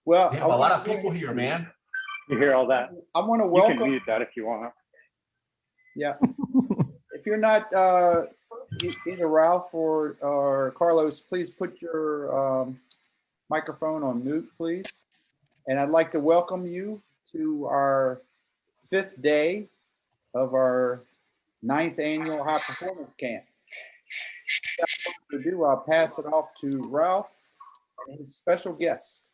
Well, We have a lot of people here, man. You hear all that? I want to You welcome. can mute that if you want. Yeah. If you're not either Ralph or Carlos, please put your microphone on mute, please. And I'd like to welcome you to our 5th day of our 9th annual high performance camp. Without further ado, I'll pass it off to Ralph and his special guest.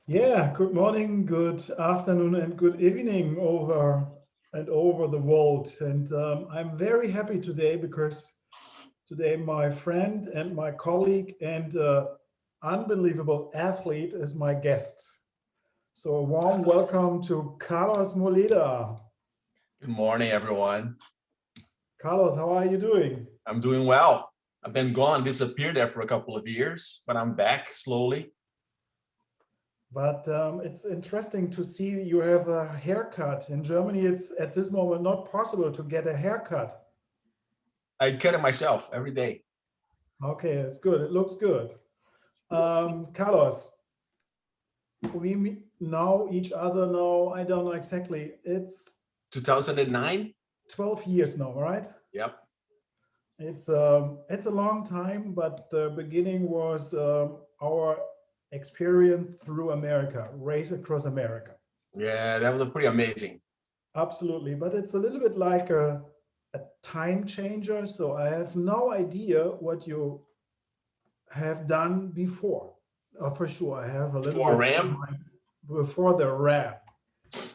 Yeah, good morning, good afternoon, and good evening over the world. And I'm very happy today because today my friend and my colleague and unbelievable athlete is my guest. So a warm welcome to Carlos Moleda. Good morning, everyone. Carlos, how are you doing? I'm doing well. I've been gone, disappeared there for a couple of years, but I'm back slowly. But it's interesting to see you have a haircut. In Germany, it's at this moment not possible to get a haircut. I cut it myself every day. Okay, it's good. It looks good. Carlos, we know each other now. I don't know exactly. It's 2009? 12 years now, right? Yep. It's a long time, but the beginning was our experience through America, race across America. Yeah, that was pretty amazing. Absolutely, but it's a little bit like a time changer. So I have no idea what you have done before. For sure, I have a little Before bit Ram? Before the Ram.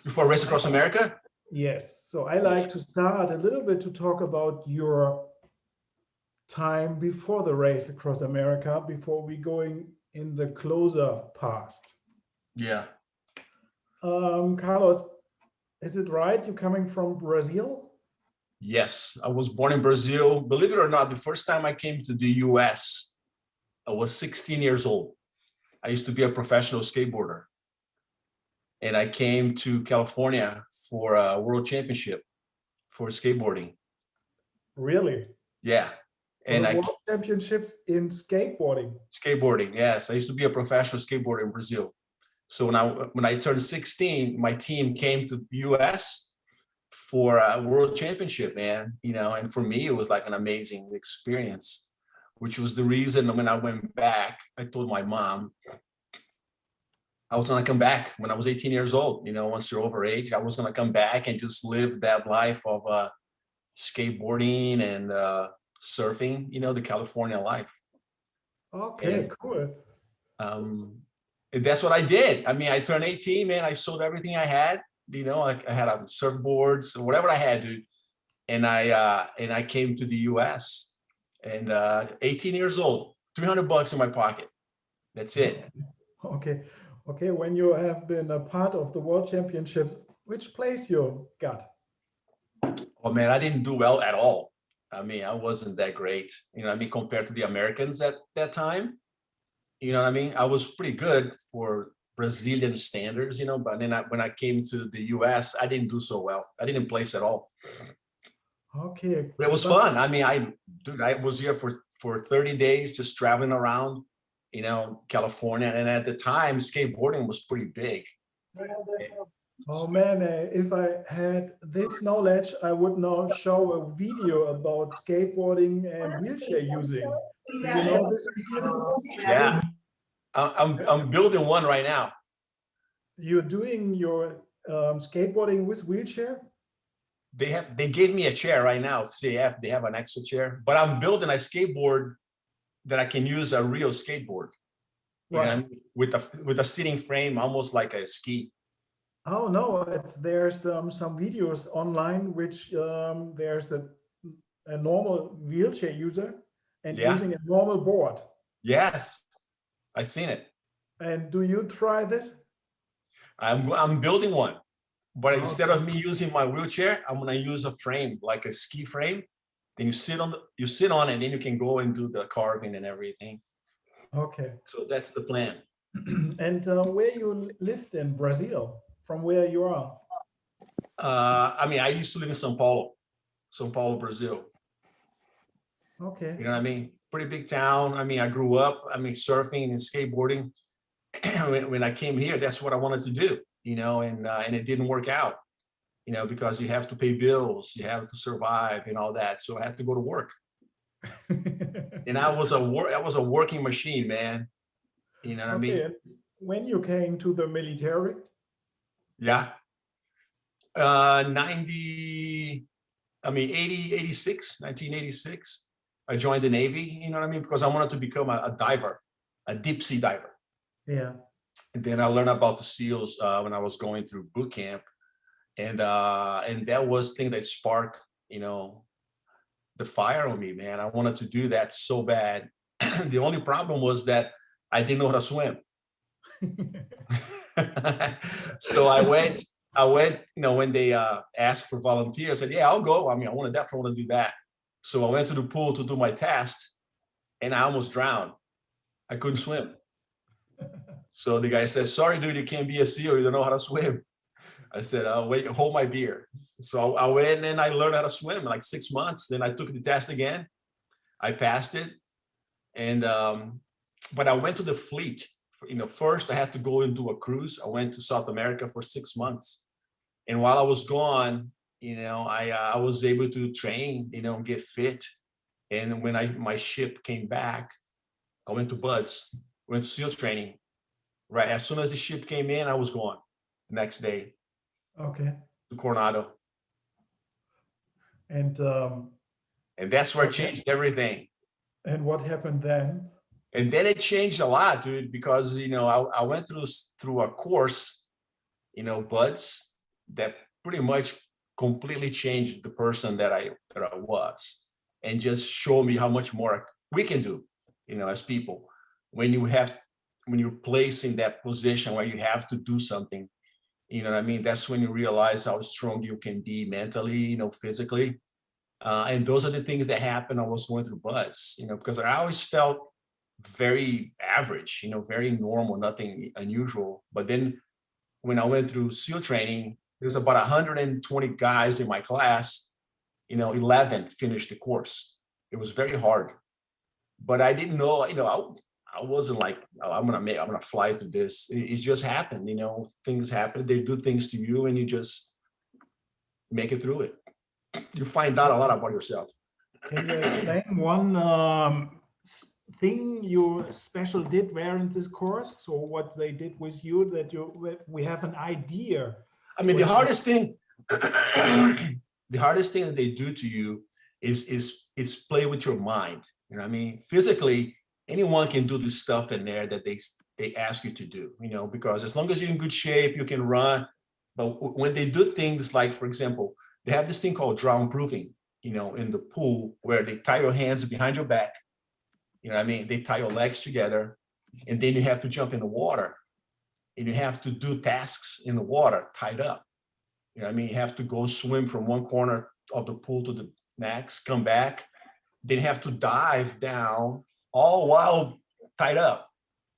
Before Race Across America? Yes. So I like to start a little bit to talk about your time before the race across America, before we going in the closer past. Yeah. Carlos, is it right you're coming from Brazil? Yes, I was born in Brazil. Believe it or not, the first time I came to the US, I was 16 years old. I used to be a professional skateboarder. And I came to California for a world championship for skateboarding. Really? Yeah. And the I World Championships in skateboarding. skateboarding, yes. I used to be a professional skateboarder in Brazil. So when I turned 16, my team came to the US for a world championship, man. You know, and for me, it was like an amazing experience, which was the reason when I went back, I told my mom I was gonna come back when I was 18 years old. You know, once you're over age, I was gonna come back and just live that life of skateboarding and surfing, you know, the California life. Okay, And, cool. That's what I did. I mean, I turned 18, man. I sold everything I had. You know, I had surfboards, whatever I had, dude. And I came to the US and 18 years old, $300 in my pocket. That's it. Okay. Okay, when you have been a part of the World Championships, which place you got? Oh man, I didn't do well at all. I mean, I wasn't that great, you know what I mean, compared to the Americans at that time. You know what I mean? I was pretty good for Brazilian standards, you know, but then when I came to the US, I didn't do so well. I didn't place at all. Okay. But it was fun. I mean, I was here for 30 days just traveling around, you know, California. And at the time, skateboarding was pretty big. Oh man, if I had this knowledge, I would now show a video about skateboarding and wheelchair using. Do you know this video? Yeah, I'm building one right now. You're doing your skateboarding with wheelchair? They gave me a chair right now, CF, they have an extra chair, but I'm building a skateboard that I can use a real skateboard. Right. You know, with a sitting frame, almost like a ski. Oh no, there's some videos online which there's a normal wheelchair user and using a normal board. Yes, I've seen it. And do you try this? I'm building one, but instead of me using my wheelchair, I'm gonna use a frame, like a ski frame. Then you sit on it, and then you can go and do the carving and everything. Okay. So that's the plan. And where you lived in Brazil, from where you are? I mean, I used to live in São Paulo, Brazil. Okay. You know what I mean? pretty big town. I mean, I grew up, I mean, surfing and skateboarding. When I came here, that's what I wanted to do, you know, and it didn't work out, you know, because you have to pay bills, you have to survive and all that. So I had to go to work. And I was a working machine, man. You know what I Okay, mean? and when you came to the military, Yeah. 1986, I joined the Navy, you know what I mean? Because I wanted to become a diver, a deep sea diver. yeah, And then I learned about the SEALs when I was going through boot camp. And that was thing that sparked, you know, the fire on me, man. I wanted to do that so bad. The only problem was that I didn't know how to swim. So I went, you know, when they asked for volunteers, I said, yeah, I'll go. I mean, definitely want to do that. So I went to the pool to do my test and I almost drowned. I couldn't swim. So the guy said, sorry, dude, you can't be a SEAL. You don't know how to swim. I said, wait, hold my beer. So I went and I learned how to swim in like 6 months. Then I took the test again. I passed it. And, but I went to the fleet. You know, first I had to go and do a cruise. I went to South America for 6 months. And while I was gone, you know, I was able to train, you know, get fit. And when my ship came back, I went to Buds, went to SEAL training. Right. As soon as the ship came in, I was gone the next day okay. to Coronado. And And that's where it okay. changed everything. And what happened then? And then it changed a lot, dude, because, you know, I went through a course, you know, Buds, that pretty much completely changed the person that I was, and just showed me how much more we can do, you know, as people. When you're placed in that position where you have to do something, you know what I mean? That's when you realize how strong you can be mentally, you know, physically. And those are the things that happened. I was going through Buds, you know, because I always felt very average, you know, very normal, nothing unusual. But then when I went through SEAL training, there's about 120 guys in my class, you know, 11 finished the course. It was very hard, but I didn't know, you know, I wasn't like, oh, I'm gonna fly through this. It just happened, you know, things happen. They do things to you and you just make it through it. You find out a lot about yourself. Can you explain one thing you special did there in this course, or what they did with you, that we have an idea? I mean, the hardest thing, the hardest thing that they do to you is play with your mind. You know what I mean? Physically, anyone can do this stuff in there that they ask you to do, you know, because as long as you're in good shape, you can run. But when they do things like, for example, they have this thing called drown proofing, you know, in the pool, where they tie your hands behind your back. You know what I mean? They tie your legs together, and then you have to jump in the water, and you have to do tasks in the water tied up. You know what I mean? You have to go swim from one corner of the pool to the next, come back. Then you have to dive down, all while tied up.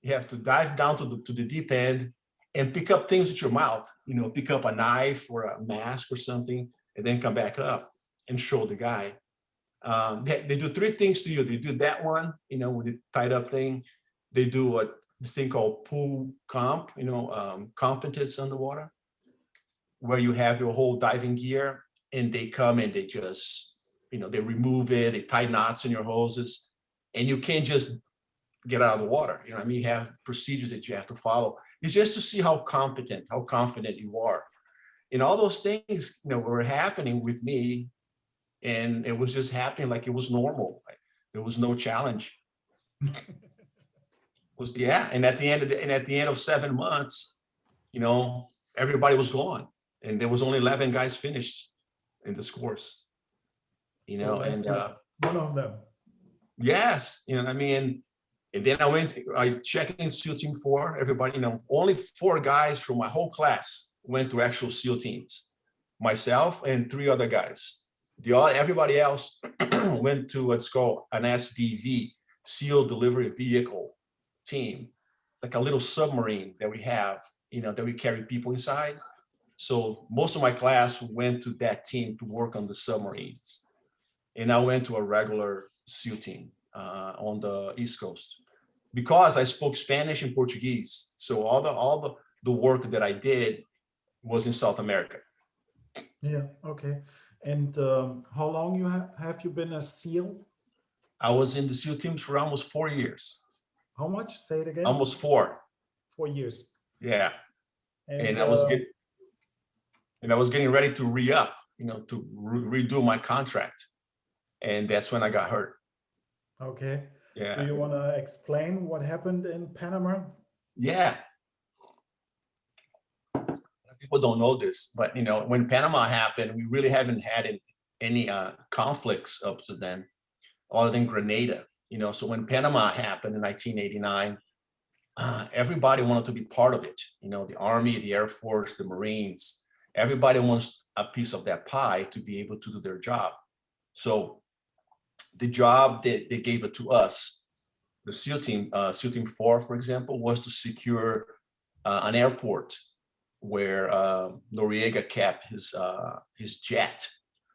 You have to dive down to the deep end and pick up things with your mouth, you know, pick up a knife or a mask or something, and then come back up and show the guy. They do 3 things to you. They do that one, you know, with the tied up thing. They do this thing called pool comp, you know, competence underwater, where you have your whole diving gear and they come and they just, you know, they remove it, they tie knots in your hoses, and you can't just get out of the water. You know what I mean? You have procedures that you have to follow. It's just to see how competent, how confident you are. And all those things, you know, were happening with me, and it was just happening like it was normal. There was no challenge. Yeah, and at the end of 7 months, you know, everybody was gone, and there was only 11 guys finished in this course. You know, So and one of them. yes, you know what I mean. And then I checked in SEAL Team 4. Everybody, you know, only 4 guys from my whole class went to actual SEAL teams. Myself and 3 other guys. Everybody else went to what's called an SDV, SEAL Delivery Vehicle team, like a little submarine that we have, you know, that we carry people inside. So most of my class went to that team to work on the submarines. And I went to a regular SEAL team. on the East Coast, because I spoke Spanish and Portuguese. So all the work that I did was in South America. Yeah. Okay. And how long have you been a SEAL? I was in the SEAL teams for almost 4 years. How much? Say it again. Almost 4. 4 years. Yeah. And And I was getting ready to re-up, to redo my contract. And that's when I got hurt. okay. Do Yeah. you want to explain what happened in Panama? Yeah. People don't know this, but when Panama happened, we really haven't had any conflicts up to then, other than Grenada. So when Panama happened in 1989, everybody wanted to be part of it. The Army, the Air Force, the Marines, everybody wants a piece of that pie to be able to do their job. So the job that they gave it to us, the SEAL Team 4, for example, was to secure an airport where Noriega kept his jet.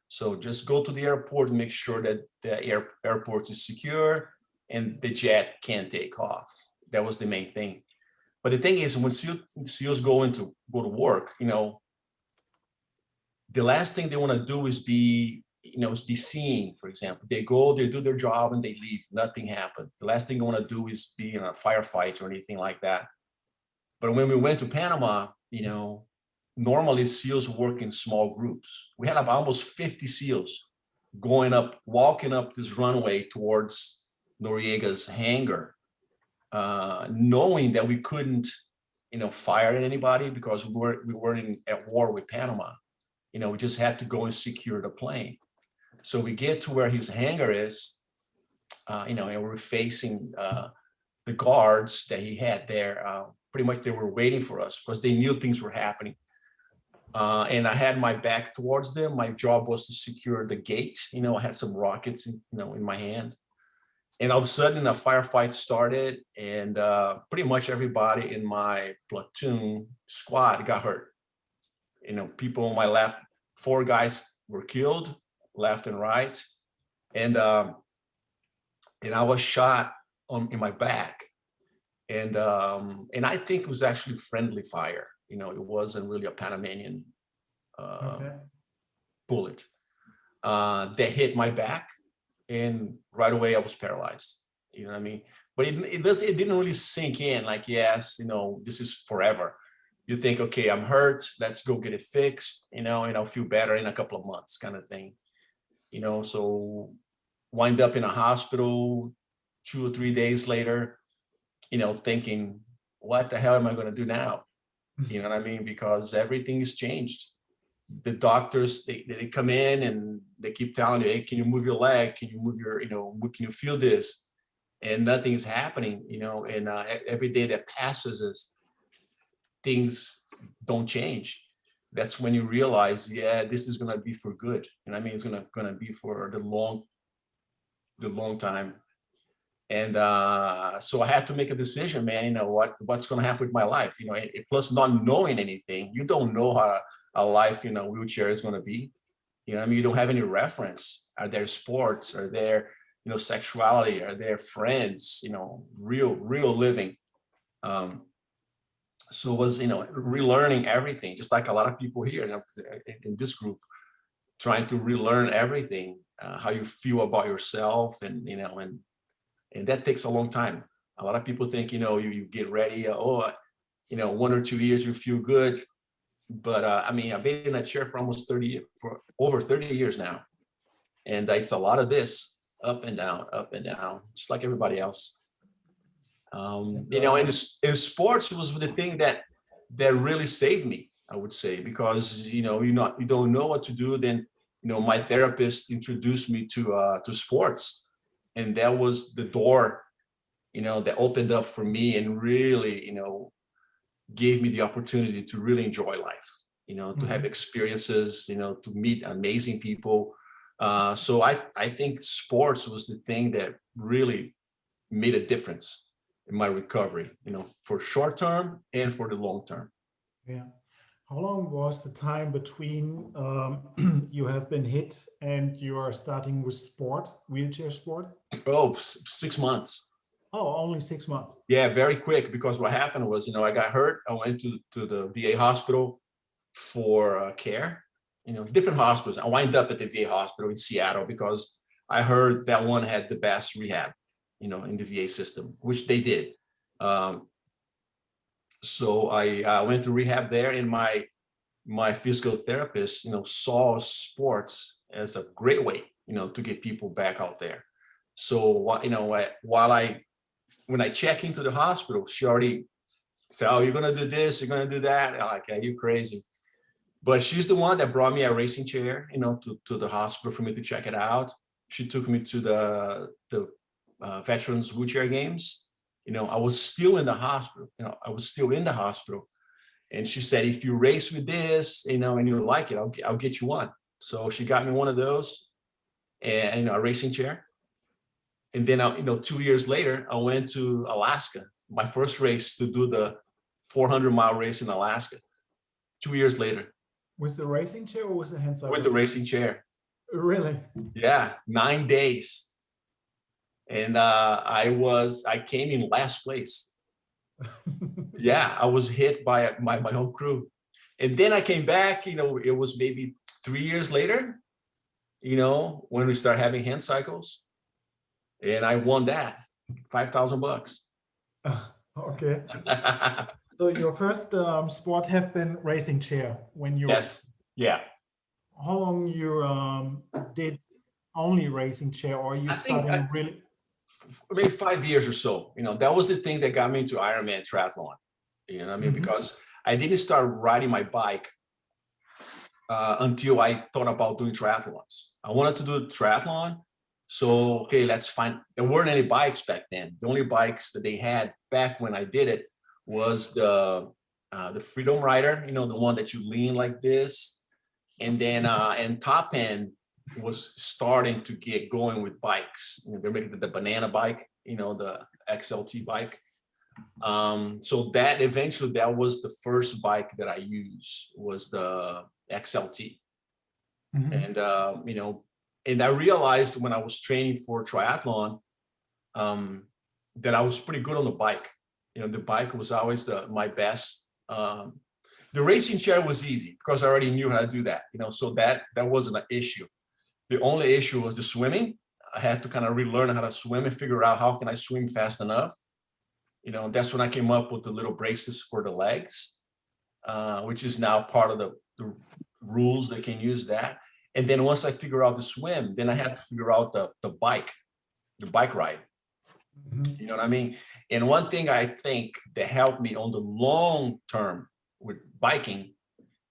So just go to the airport and make sure that the airport is secure and the jet can't take off. That was the main thing. But the thing is, when SEALs go to work, the last thing they want to do is be seen. For example, they go, they do their job, and they leave. Nothing happened. The last thing they want to do is be in a firefight or anything like that. But when we went to Panama, normally SEALs work in small groups. We had about almost 50 SEALs walking up this runway towards Noriega's hangar, knowing that we couldn't, fire at anybody because we weren't at war with Panama. We just had to go and secure the plane. So we get to where his hangar is, and we're facing the guards that he had there. Pretty much they were waiting for us because they knew things were happening. And I had my back towards them. My job was to secure the gate. I had some rockets, in my hand. And all of a sudden a firefight started, and pretty much everybody in my platoon squad got hurt. People on my left, 4 guys were killed, left and right. And I was shot in my back. And I think it was actually friendly fire. It wasn't really a Panamanian bullet that hit my back, and right away I was paralyzed. You know what I mean? But it didn't really sink in. Like, yes, this is forever. You think, okay, I'm hurt. Let's go get it fixed. And I'll feel better in a couple of months, kind of thing. So wind up in a hospital 2 or 3 days later. Thinking, what the hell am I going to do now? You know what I mean? Because everything has changed. The doctors, they come in and they keep telling you, hey, can you move your leg? Can you move your, can you feel this? And nothing is happening, and every day that passes things don't change. That's when you realize, yeah, this is going to be for good. It's going to be for the long time. And so I had to make a decision, man. What's going to happen with my life? Plus not knowing anything, you don't know how a life in a wheelchair is going to be. You don't have any reference. Are there sports? Are there, sexuality? Are there friends? Real living. So it was, relearning everything, just like a lot of people here in this group, trying to relearn everything, how you feel about yourself, and that takes a long time. A lot of people think, you get ready, 1 or 2 years, you feel good. But I've been in that chair for for over 30 years now. And it's a lot of this up and down, just like everybody else. And sports was the thing that really saved me, I would say, because, you don't know what to do. Then, my therapist introduced me to sports. And that was the door, that opened up for me and really, gave me the opportunity to really enjoy life, to have experiences, to meet amazing people. So I think sports was the thing that really made a difference in my recovery, for short term and for the long term. Yeah. How long was the time between you have been hit and you are starting with sport, wheelchair sport? Oh, 6 months. Oh, only 6 months. Yeah, very quick, because what happened was, I got hurt. I went to the VA hospital for care, different hospitals. I wind up at the VA hospital in Seattle because I heard that one had the best rehab, in the VA system, which they did. So I went to rehab there, and my physical therapist, saw sports as a great way, to get people back out there. So, when I check into the hospital, she already said, "Oh, you're gonna do this, you're gonna do that." I'm like, "Are you crazy?" But she's the one that brought me a racing chair, to the hospital for me to check it out. She took me to the veterans wheelchair games. I was still in the hospital. And she said, "If you race with this, and you like it, I'll get you one." So she got me one of those, and a racing chair. And then, 2 years later, I went to Alaska, my first race, to do the 400-mile race in Alaska. 2 years later, With the racing chair or with the hand cycle? with the racing chair. Really? Yeah, 9 days. And I came in last place. Yeah, I was hit by my own crew. And then I came back, it was maybe 3 years later, when we start having hand cycles. And I won that, $5,000. Okay. So your first sport have been racing chair when you. Yes. Yeah. How long you did only racing chair, or you I think starting really? maybe 5 years or so. That was the thing that got me into Ironman triathlon. You know what I mean? Mhm. Because I didn't start riding my bike until I thought about doing triathlons. I wanted to do triathlon. So, okay, let's find, there weren't any bikes back then. The only bikes that they had back when I did it was the Freedom Rider, the one that you lean like this. And then, and Top End was starting to get going with bikes. They're making the banana bike, the XLT bike. So that eventually, that was the first bike that I used, was the XLT. Mhm. And, and I realized when I was training for triathlon, that I was pretty good on the bike. The bike was always my best. The racing chair was easy because I already knew how to do that, so that wasn't an issue. The only issue was the swimming. I had to kind of relearn how to swim and figure out how can I swim fast enough. That's when I came up with the little braces for the legs, which is now part of the rules. They can use that. And then once I figure out the swim, then I had to figure out the bike ride. Mhm. You know what I mean? And one thing I think that helped me on the long term with biking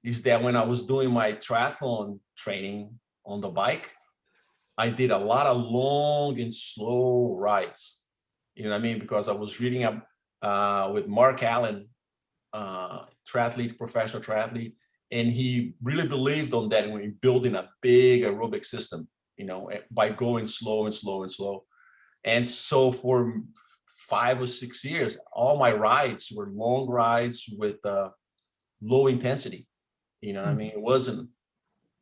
is that when I was doing my triathlon training on the bike, I did a lot of long and slow rides. You know what I mean? Because I was reading up with Mark Allen, professional triathlete, and he really believed on that when building a big aerobic system, by going slow and slow and slow. And so for 5 or 6 years, all my rides were long rides with low intensity. You know what I mean? It wasn't,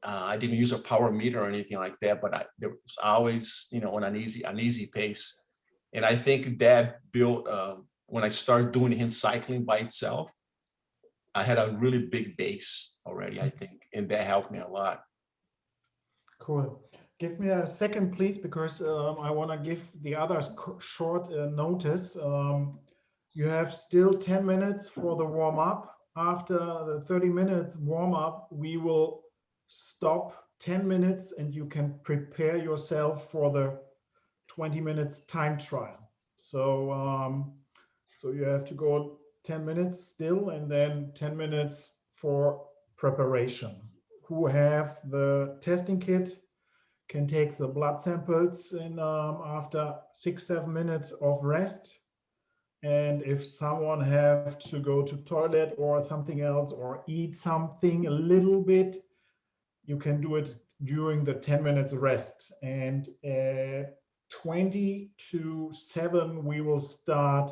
I didn't use a power meter or anything like that, but there was always, on an easy pace. And I think that built, when I started doing hand cycling by itself, I had a really big base already, I think, and that helped me a lot. Cool. Give me a second, please, because I want to give the others short notice. You have still 10 minutes for the warm up. After the 30 minutes warm up, we will stop 10 minutes and you can prepare yourself for the 20 minutes time trial. So, so you have to go 10 minutes still and then 10 minutes for preparation. Who have the testing kit can take the blood samples and after 6-7 minutes of rest. And if someone have to go to toilet or something else or eat something a little bit, you can do it during the 10 minutes rest. And 20 to 7, we will start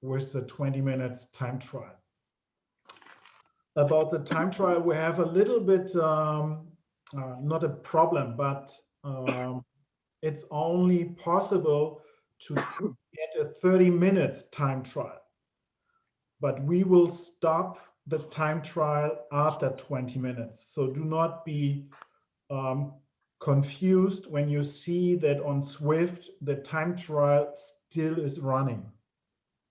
with the 20 minutes time trial. about the time trial, we have a little bit, not a problem, but it's only possible to get a 30 minutes time trial. But we will stop the time trial after 20 minutes. So do not be confused when you see that on Swift, the time trial still is running.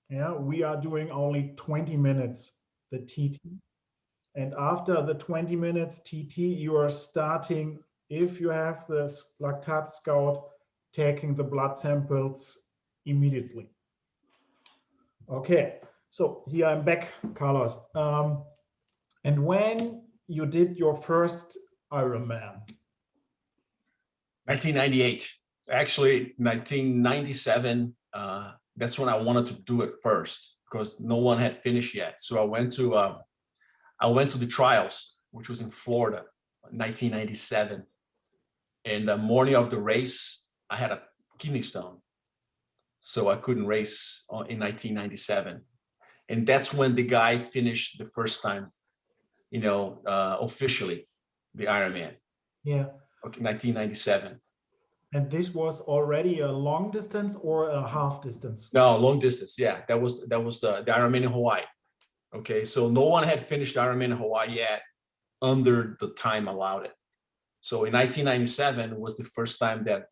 Yeah, we are doing only 20 minutes, the TT. And after the 20 minutes TT, you are starting, if you have the Lactat Scout, taking the blood samples immediately. Okay, so here I'm back, Carlos. And when you did your first Ironman? 1998. Actually, 1997. That's when I wanted to do it first because no one had finished yet. So I went to the trials, which was in Florida, 1997. And the morning of the race, I had a kidney stone, so I couldn't race in 1997. And that's when the guy finished the first time, officially, the Ironman. Yeah. Okay, 1997. And this was already a long distance or a half distance? No, long distance. Yeah, that was the Ironman in Hawaii. Okay, so no one had finished Ironman in Hawaii yet under the time allowed it. So in 1997 was the first time that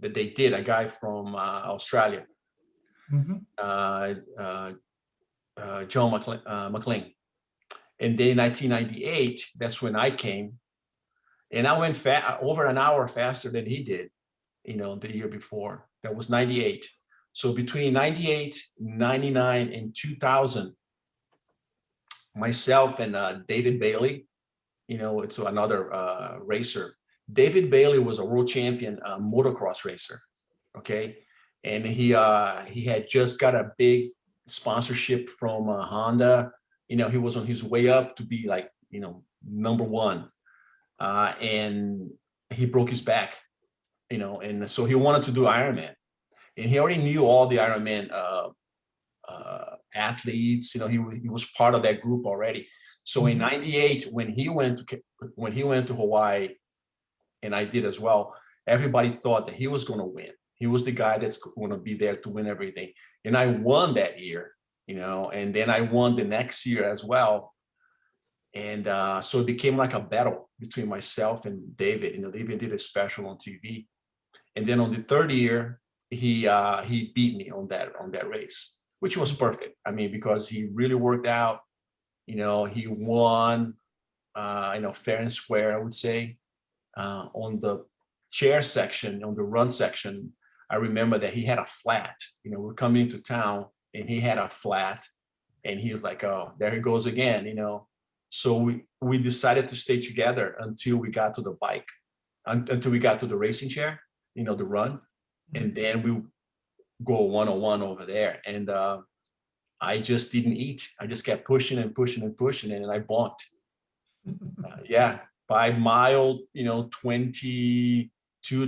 they did. A guy from Australia, John McLean. And then in 1998, that's when I came. And I went over an hour faster than he did, the year before. That was 98. So between 98, 99, and 2000, myself and David Bailey, it's another racer. David Bailey was a world champion motocross racer, okay? And he had just got a big sponsorship from Honda. He was on his way up to be like, number one. And he broke his back, and so he wanted to do Ironman. And he already knew all the Ironman athletes. He was part of that group already. So in '98, when he went to Hawaii, and I did as well, everybody thought that he was going to win. He was the guy that's going to be there to win everything. And I won that year, and then I won the next year as well. And so it became like a battle between myself and David. They even did a special on TV. And then on the third year, he beat me on that race, which was perfect. I mean, because he really worked out. He won, fair and square, I would say. On the chair section, on the run section, I remember that he had a flat. We're coming into town, and he had a flat, and he was like, "Oh, there he goes again," So we decided to stay together until we got to the bike, until we got to the racing chair, the run, and then we go one-on-one over there. And I just didn't eat. I just kept pushing and pushing and pushing, and I bonked. By mile, 22,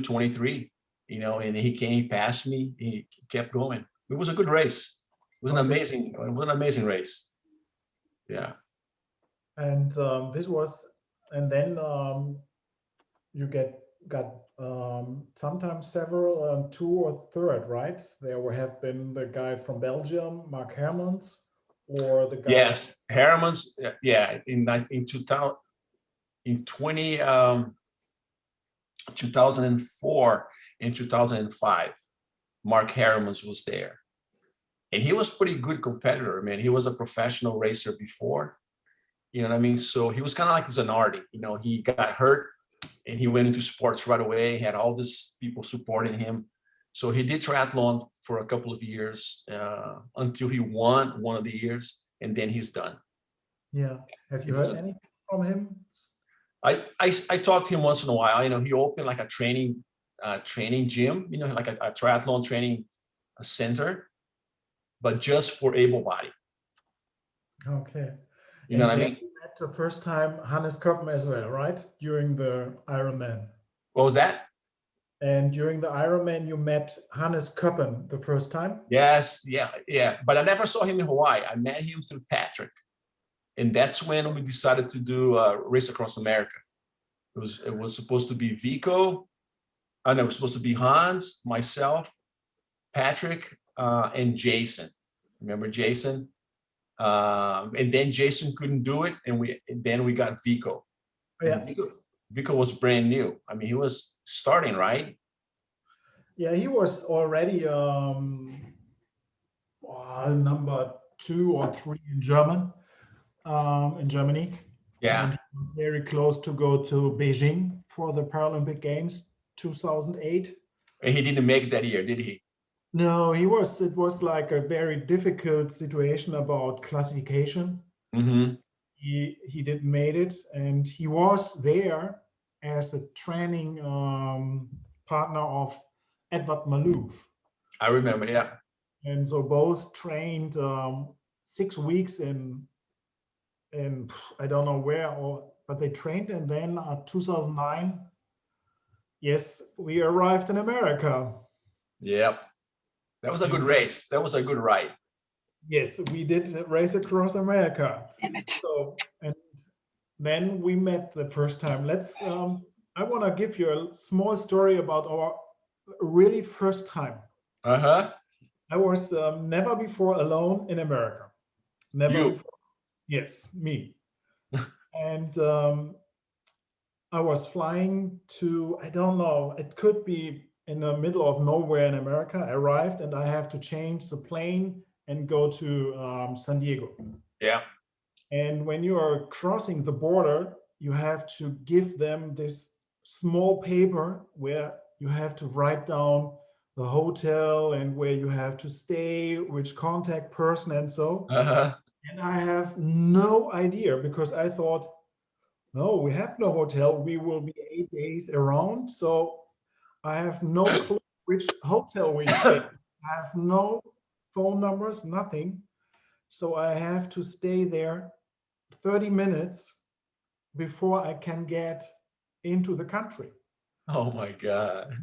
23, and he passed me. He kept going. It was a good race. It was an amazing race. Yeah. And and then you got sometimes several, two or third, right? There have been the guy from Belgium, Mark Hermans, or the guy. Yes, Hermans. Yeah, in 2004 and 2005, Mark Hermans was there, and he was pretty good competitor. Man, he was a professional racer before. You know what I mean? So he was kind of like Zanardi. He got hurt and he went into sports right away. He had all these people supporting him. So he did triathlon for a couple of years until he won one of the years, and then he's done. Yeah. Have you heard anything from him? I talk to him once in a while. He opened like a training gym, like a triathlon training center, but just for able-bodied. Okay. You know what I mean? You met the first time Hannes Koppen as well, right? During the Ironman. What was that? And during the Ironman, you met Hannes Koppen the first time? Yes, yeah. But I never saw him in Hawaii. I met him through Patrick. And that's when we decided to do a race across America. It was supposed to be Vico, and it was supposed to be Hans, myself, Patrick, and Jason. Remember Jason? And then Jason couldn't do it, and then we got Vico. Yeah. Vico was brand new. I mean, he was starting, right? Yeah, he was already number 2 or 3 in Germany. Yeah. And he was very close to go to Beijing for the Paralympic Games 2008. And he didn't make it that year, did he? No, it was like a very difficult situation about classification. Mm-hmm. He didn't made it, and he was there as a training partner of Edward Malouf. I remember, yeah. And so both trained 6 weeks in I don't know where, but they trained, and then 2009, yes, we arrived in America. Yep. That was a good race. That was a good ride. Yes, we did race across America. Damn it. So, and then we met the first time. I want to give you a small story about our really first time. Uh-huh. I was never before alone in America. Never You. before. Yes, me. And I was flying to, I don't know, it could be in the middle of nowhere in America. I arrived and I have to change the plane and go to San Diego. Yeah. And when you are crossing the border, you have to give them this small paper where you have to write down the hotel and where you have to stay, which contact person and so. Uh-huh. And I have no idea, because I thought, no, we have no hotel. We will be 8 days around. So I have no clue which hotel we stay. I have no phone numbers, nothing. So I have to stay there 30 minutes before I can get into the country. Oh my God.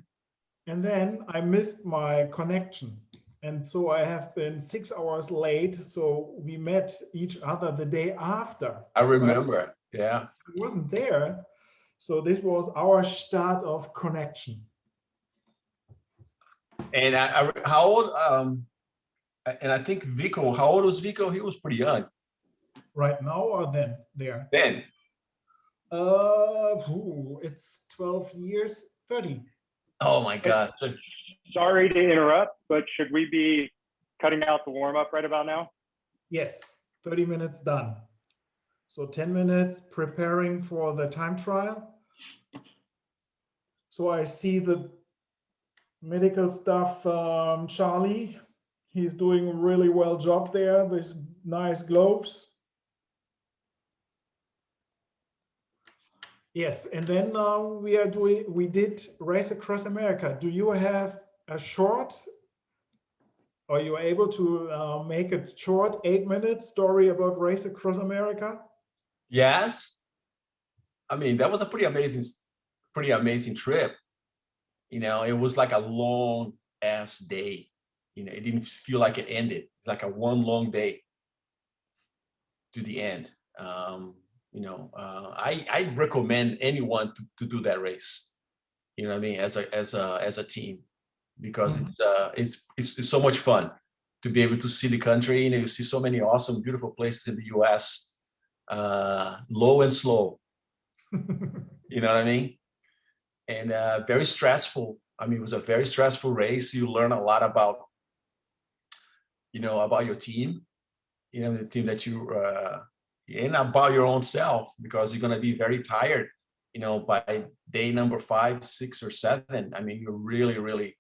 And then I missed my connection. And so I have been 6 hours late. So we met each other the day after. I remember. Yeah. I wasn't there. So this was our start of connection. And how old? And I think Vico. How old was Vico? He was pretty young Right now or then there? then. It's 12 years, 30. Oh my God. Sorry to interrupt, but should we be cutting out the warm up right about now? Yes, 30 minutes done. So 10 minutes preparing for the time trial. So I see the medical stuff, Charlie. He's doing a really well job there with nice gloves. Yes, and then we did Race Across America. Do you have a short? Are you able to make a short 8-minute story about Race Across America? Yes. I mean, that was a pretty amazing trip. You know, it was like a long ass day. You know, it didn't feel like it ended. It's like a one long day to the end. You know, I recommend anyone to do that race. You know what I mean? As a team, because it's so much fun to be able to see the country. You know, you see so many awesome, beautiful places in the U.S. Low and slow. You know what I mean? And very stressful. I mean, it was a very stressful race. You learn a lot about, you know, about your team. You know, the team that you and about your own self, because you're going to be very tired, you know, by day number 5, 6, or 7. I mean, you're really, really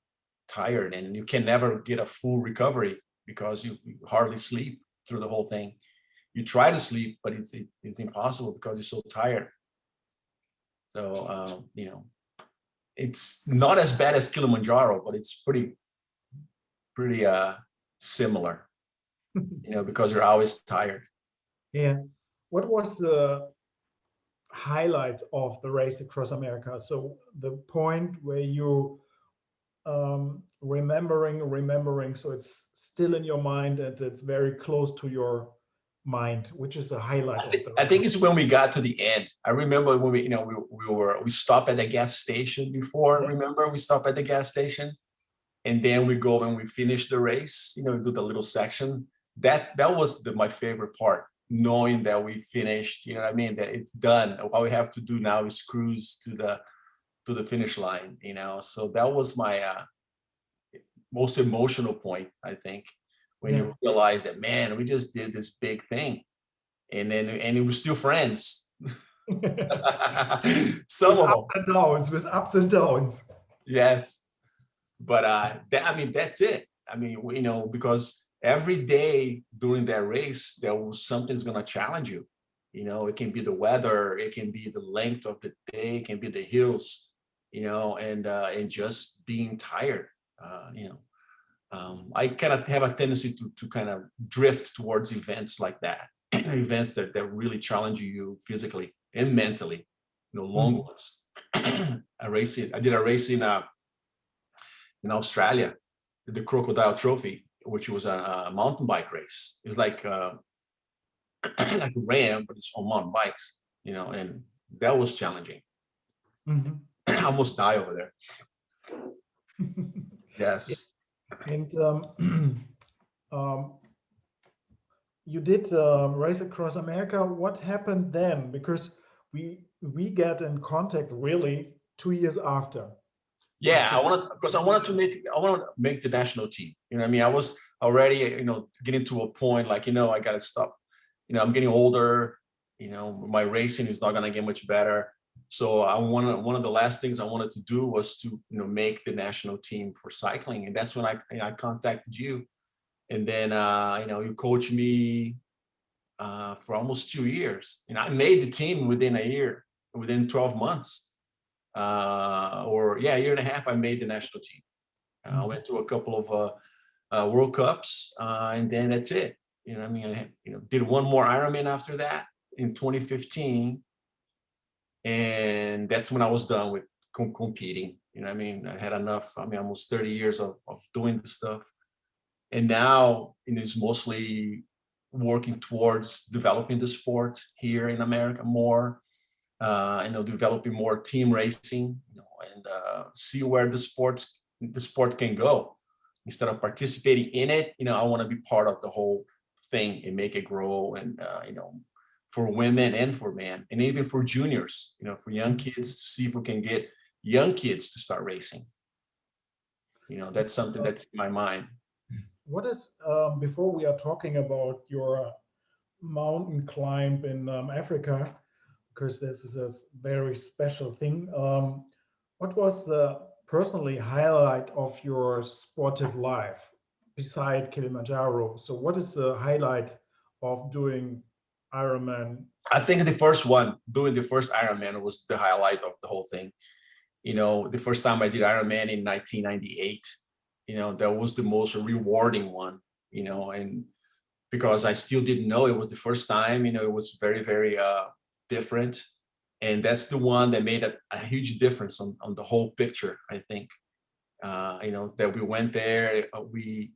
tired, and you can never get a full recovery because you hardly sleep through the whole thing. You try to sleep, but it's impossible because you're so tired. So, you know, it's not as bad as Kilimanjaro, but it's pretty similar, you know, because you're always tired. Yeah. What was the highlight of the Race Across America? So the point where you remembering, so it's still in your mind and it's very close to your mind? Which is the highlight of the I think it's when we got to the end. I remember when we stopped at the gas station before. Yeah. Remember, we stopped at the gas station, and then we go and we finish the race. We do the little section. That was my favorite part, knowing that we finished. You know what I mean? That it's done. All we have to do now is cruise to the finish line. So that was my most emotional point, I think, when you realize that, man, we just did this big thing, and we're still friends. Some of them. Ups and downs, with ups and downs. Yes, but that's it. Because every day during that race, something's gonna challenge you. It can be the weather, it can be the length of the day, it can be the hills, and just being tired. I kind of have a tendency to kind of drift towards events like that, events that really challenge you physically and mentally, long ones. I did a race in Australia, the Crocodile Trophy, which was a mountain bike race. It was like like a ram, but it's on mountain bikes, and that was challenging. I almost die over there. Yes. And you did race across America. What happened then? Because we get in contact really 2 years after. Yeah, I wanted to make the national team. You know what I mean? I was already, getting to a point like, I got to stop. I'm getting older. My racing is not gonna get much better. So one of the last things I wanted to do was to, make the national team for cycling, and that's when I contacted you, and then you coached me for almost 2 years. I made the team within a year, within 12 months. A year and a half, I made the national team. I went to a couple of World Cups, and then that's it. I did one more Ironman after that in 2015, and that's when I was done with competing. I had enough. Almost 30 years of doing this stuff, and now it's mostly working towards developing the sport here in America more. Developing more team racing, and see where the sport can go. Instead of participating in it, I want to be part of the whole thing and make it grow. And for women and for men, and even for juniors, for young kids, to see if we can get young kids to start racing. That's something that's in my mind. What is before we are talking about your mountain climb in Africa, because this is a very special thing. What was the personally highlight of your sportive life beside Kilimanjaro? So what is the highlight of doing Ironman? I think the first one, doing the first Ironman, was the highlight of the whole thing. The first time I did Ironman in 1998, that was the most rewarding one, and because I still didn't know, it was the first time, it was very, very different. And that's the one that made a huge difference on the whole picture, I think. That we went there, we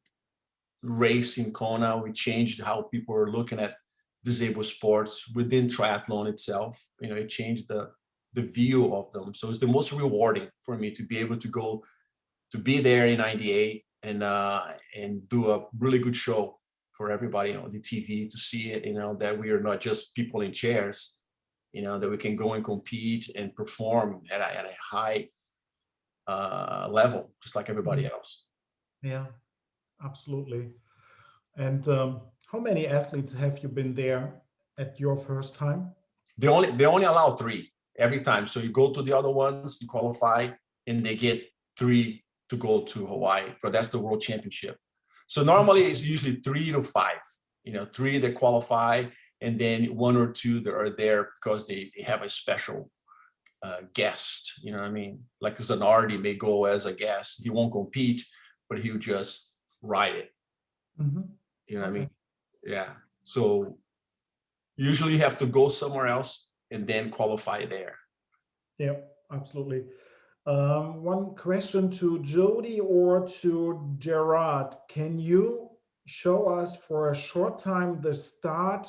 raced in Kona, we changed how people were looking at disabled sports within triathlon itself. It changed the view of them. So it's the most rewarding for me to be able to go, to be there in 98 and do a really good show for everybody on the TV to see it, that we are not just people in chairs, that we can go and compete and perform at a high level, just like everybody else. Yeah, absolutely. And how many athletes have you been there at your first time? They only allow 3 every time. So you go to the other ones, you qualify, and they get 3 to go to Hawaii. But that's the World Championship. So normally it's usually 3 to 5. 3 that qualify, and then 1 or 2 that are there because they have a special guest. You know what I mean? Like Zanardi may go as a guest. He won't compete, but he'll just ride it. You know what I mean? Yeah. So usually you have to go somewhere else and then qualify there. Yeah, absolutely. One question to Jody or to Gerard. Can you show us for a short time the start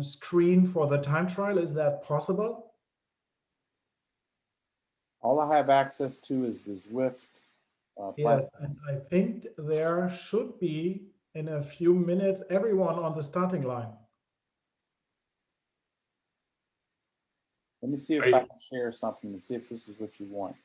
screen for the time trial? Is that possible? All I have access to is the Zwift. Yes, and I think there should be in a few minutes everyone on the starting line. Let me see if Great. I can share something and see if this is what you want.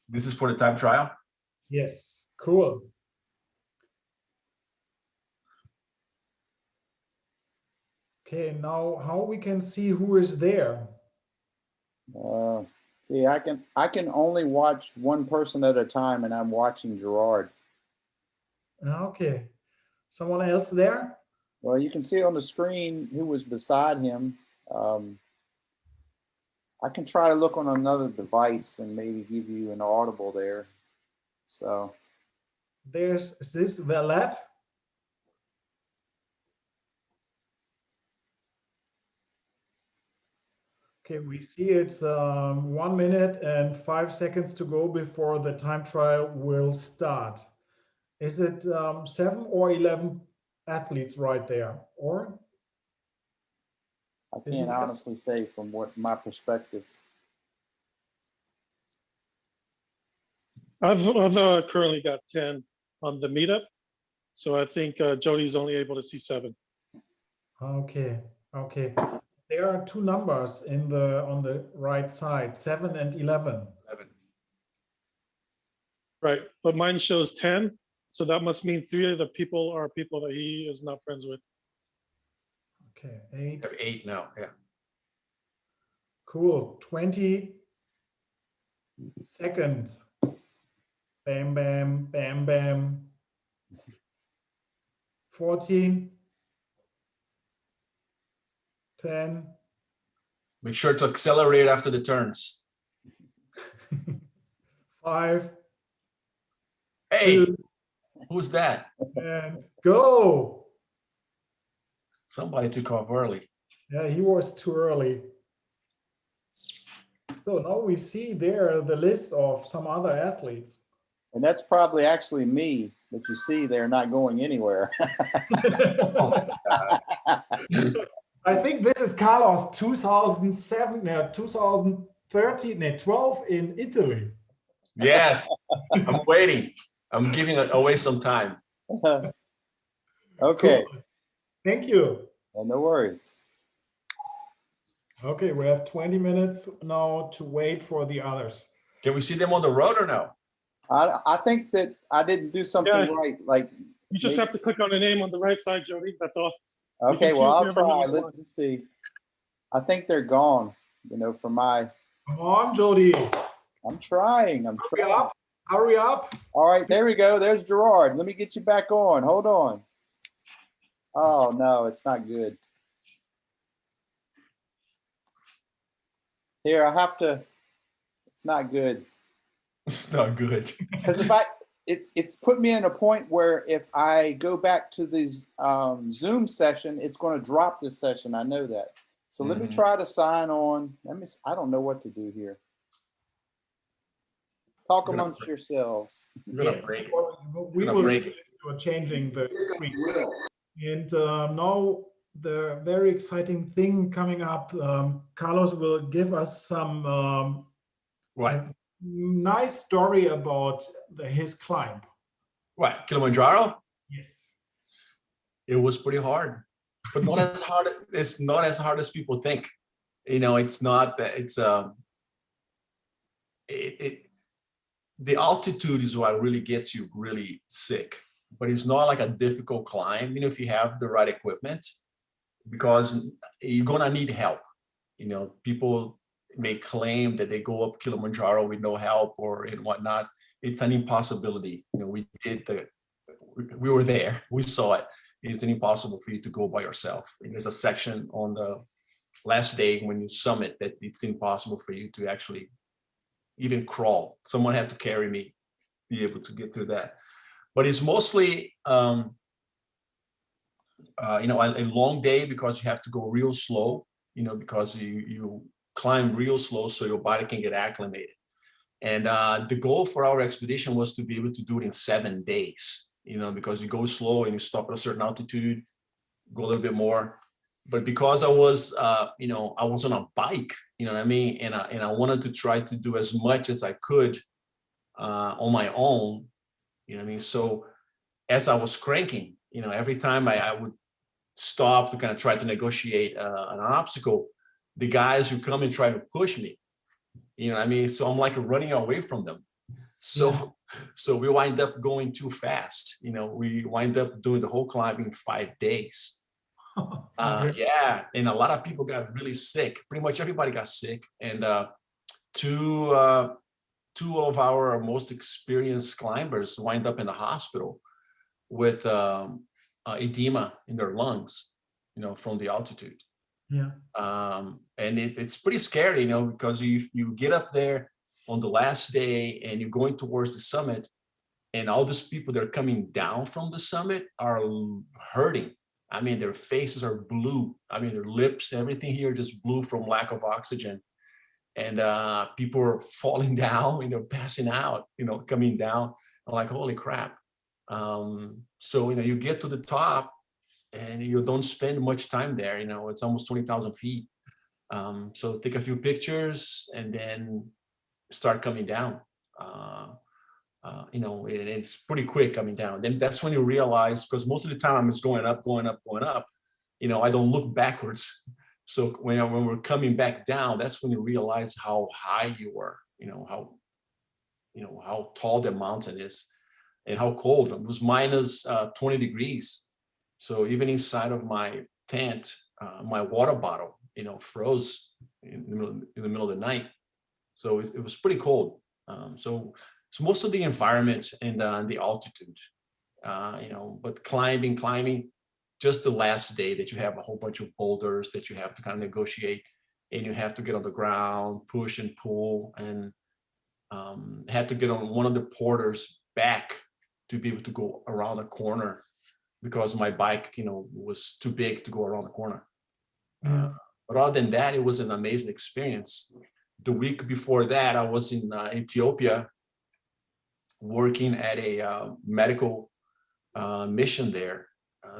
This is for the time trial. Yes, cool. Okay, now how we can see who is there? See, I can only watch one person at a time, and I'm watching Gerard. Okay, someone else there? Well, you can see on the screen who was beside him. I can try to look on another device and maybe give you an audible there. So There's this valet. Okay, we see it's 1 minute and 5 seconds to go before the time trial will start. Is it 7 or 11 athletes right there? Or I Isn't can't that- honestly say from what my perspective. I've currently got 10 on the meetup. So I think Jody's only able to see 7. okay, okay. There are two numbers in the on the right side, 7 and 11. 11. Right. But mine shows 10. So that must mean 3 of the people are people that he is not friends with. Okay, I 8. have 8 now. Yeah. Cool. 20 seconds. Bam, bam, bam, bam. 14. 10. Make sure to accelerate after the turns. 5. Hey, 2, who's that? and go. Somebody took off early. Yeah, he was too early. So now we see there the list of some other athletes. And that's probably actually me that you see there not going anywhere. I think this is Carlos 2007, 2013, 12 in Italy. Yes, I'm waiting. I'm giving away some time. Okay, Cool. Thank you. well, no worries. Okay, we have 20 minutes now to wait for the others. Can we see them on the road or no? I think that I didn't do something Yeah. right. Like, You just have to click on the name on the right side, Jody. That's all. okay, choose well, I'll whoever try. you want. Let's see. I think they're gone. You know, for my. Come on, Jody. I'm trying. I'm Hurry trying. up. Hurry up. All right, there we go. There's Gerard. Let me get you back on. Hold on. Oh no, it's not good. Here, I have to. It's not good. It's not good. Because if it's put me in a point where if I go back to these Zoom session, it's going to drop this session. I know that. So let me Mhm. try to sign on. I don't know what to do here. Talk Gonna amongst yourselves. You're gonna break it. We Gonna will break see if you're changing the screen. And now the very exciting thing coming up, Carlos will give us some What? nice story about his climb. What? Kilimanjaro? Yes. It was pretty hard, but not as hard. It's not as hard as people think. You know, it's not that it's the altitude is what really gets you really sick, but it's not like a difficult climb, you know, if you have the right equipment, because you're gonna need help. You know, people may claim that they go up Kilimanjaro with no help or and whatnot. It's an impossibility. You know, we were there, we saw it. It's impossible for you to go by yourself. And there's a section on the last day when you summit that it's impossible for you to actually even crawl. Someone had to carry me, be able to get through that. But it's mostly, a long day because you have to go real slow, because you climb real slow so your body can get acclimated. And the goal for our expedition was to be able to do it in 7 days, because you go slow and you stop at a certain altitude, go a little bit more. But because I was, I was on a bike, you know what I mean? And I wanted to try to do as much as I could on my own, you know what I mean? So as I was cranking, every time I would stop to kind of try to negotiate an obstacle, the guys who come and try to push me, you know what I mean? So I'm like running away from them. So we wind up going too fast. We wind up doing the whole climb in 5 days. Yeah, and a lot of people got really sick. Pretty much everybody got sick, and two of our most experienced climbers wind up in the hospital with edema in their lungs, from the altitude. Yeah. And it's pretty scary, because you get up there on the last day and you're going towards the summit, and all these people that are coming down from the summit are hurting. I mean, their faces are blue. I mean, their lips, everything here just blue from lack of oxygen. And people are falling down, passing out, coming down. I'm like, holy crap. So, you get to the top and you don't spend much time there. It's almost 20,000 feet. So take a few pictures and then start coming down. And it's pretty quick coming down. Then that's when you realize, because most of the time it's going up, going up, going up. I don't look backwards. So when we're coming back down, that's when you realize how high you were. How tall the mountain is, and how cold. It was minus 20 degrees. So even inside of my tent, my water bottle, froze in the middle of the night. So it was pretty cold. So it's most of the environment and the altitude, but climbing, just the last day that you have a whole bunch of boulders that you have to kind of negotiate, and you have to get on the ground, push and pull, and had to get on one of the porters' back to be able to go around a corner, because my bike, was too big to go around the corner. But other than that, it was an amazing experience. The week before that, I was in Ethiopia working at a medical mission there,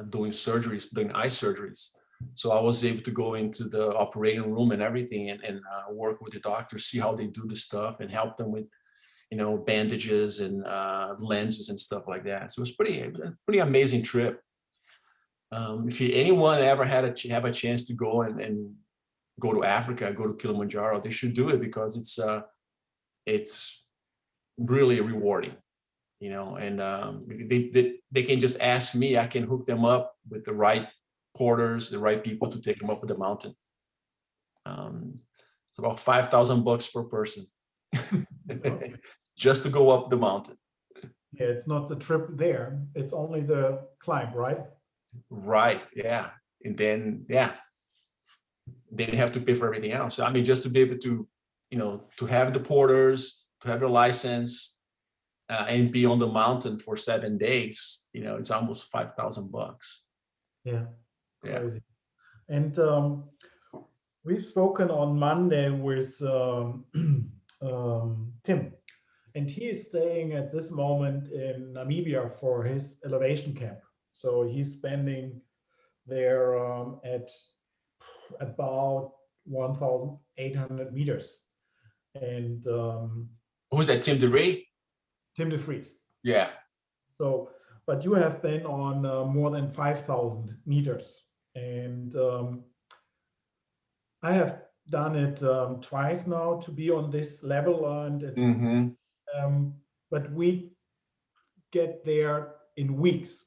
doing eye surgeries. So I was able to go into the operating room and everything, and work with the doctors, see how they do the stuff, and help them with, bandages and lenses and stuff like that. So it was pretty amazing trip. If anyone ever have a chance to go and go to Africa, go to Kilimanjaro, they should do it, because it's really rewarding, and they can just ask me. I can hook them up with the right porters, the right people to take them up the mountain. It's about $5,000 per person just to go up the mountain. Yeah, it's not the trip there. It's only the climb, right? Right. Yeah. And then, then you have to pay for everything else. I mean, just to be able to, to have the porters, to have your license, and be on the mountain for 7 days, it's almost $5,000. Yeah. Yeah. Crazy. And we've spoken on Monday with Tim, and he is staying at this moment in Namibia for his elevation camp. So he's spending there at about 1,800 meters. And Who's that? Tim DeRay? Tim de Vries. Yeah. So, but you have been on more than 5,000 meters. And I have done it twice now to be on this level. And it's, but we get there in weeks.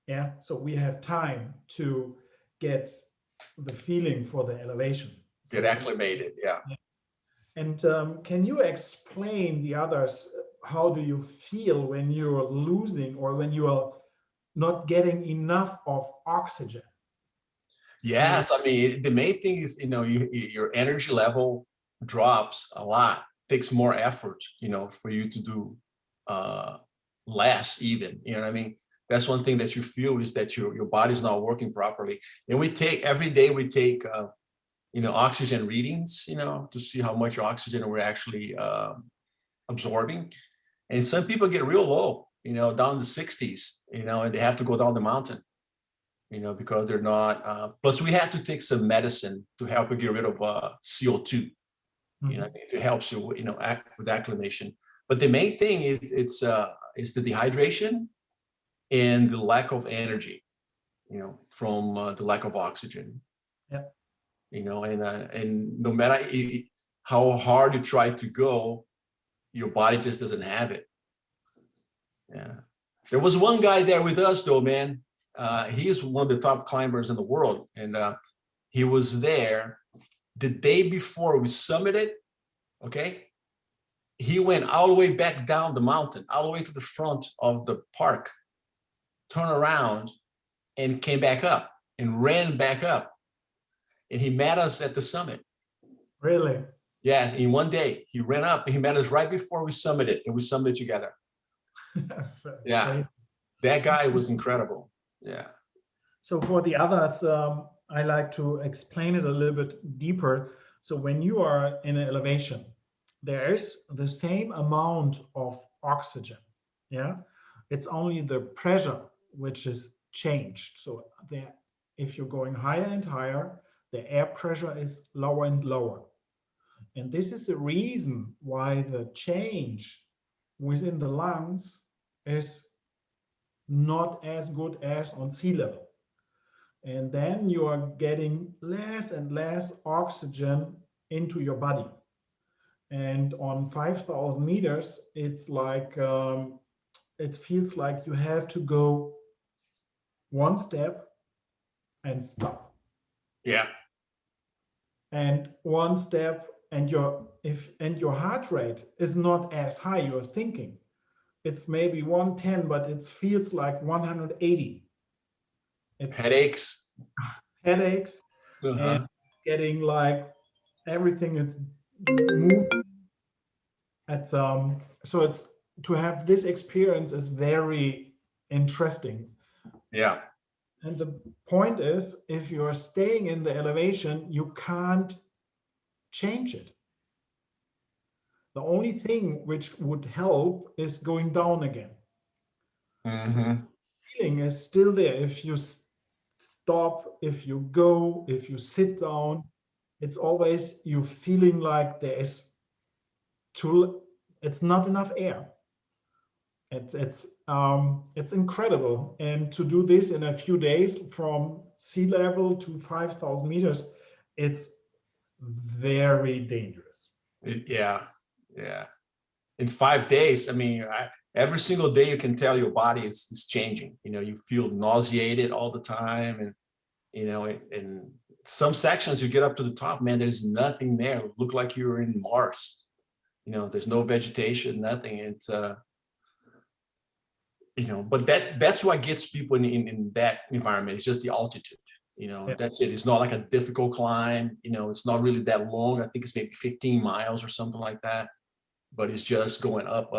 Yeah, so we have time to get the feeling for the elevation. Get acclimated, yeah. And can you explain the others, how do you feel when you're losing or when you are not getting enough of oxygen? Yes, I mean, the main thing is, your energy level drops a lot, takes more effort, for you to do less even, you know what I mean? That's one thing that you feel is that your body's not working properly. And every day we take, oxygen readings, to see how much oxygen we're actually absorbing. And some people get real low, down to 60s, and they have to go down the mountain, because they're not, plus we have to take some medicine to help you get rid of CO2, it helps you, with acclimation. But the main thing is the dehydration and the lack of energy, from the lack of oxygen. Yeah. And no matter how hard you try to go, your body just doesn't have it. Yeah. There was one guy there with us though, man. He is one of the top climbers in the world. And he was there the day before we summited. Okay. He went all the way back down the mountain, all the way to the front of the park, turned around and came back up and ran back up. And he met us at the summit. Really? Yeah, in one day, he ran up, he met us right before we summited, and we summited together. Yeah, Crazy. that guy was incredible. Yeah. So for the others, I like to explain it a little bit deeper. So when you are in an elevation, there is the same amount of oxygen. Yeah, it's only the pressure which is changed. So if you're going higher and higher, the air pressure is lower and lower. And this is the reason why the change within the lungs is not as good as on sea level. And then you are getting less and less oxygen into your body. And on 5,000 meters, it's like, it feels like you have to go one step and stop. Yeah. And one step, and your heart rate is not as high, you're thinking. It's maybe 110, but it feels like 180. It's Headaches. headaches, and getting like everything it's moving. So it's to have this experience is very interesting. Yeah. And the point is, if you're staying in the elevation, you can't change it. The only thing which would help is going down again. So the feeling is still there. If you stop, if you go, if you sit down, it's always you feeling like it's not enough air. It's incredible. And to do this in a few days from sea level to 5,000 meters, it's very dangerous. Yeah. In 5 days, I mean, every single day you can tell your body is changing. You feel nauseated all the time, and in some sections you get up to the top, man, there's nothing there. It look like you're in Mars. There's no vegetation, nothing. It's but that's what gets people in that environment. It's just the altitude. Yeah. That's it. It's not like a difficult climb. It's not really that long. I think it's maybe 15 miles or something like that. But it's just going up,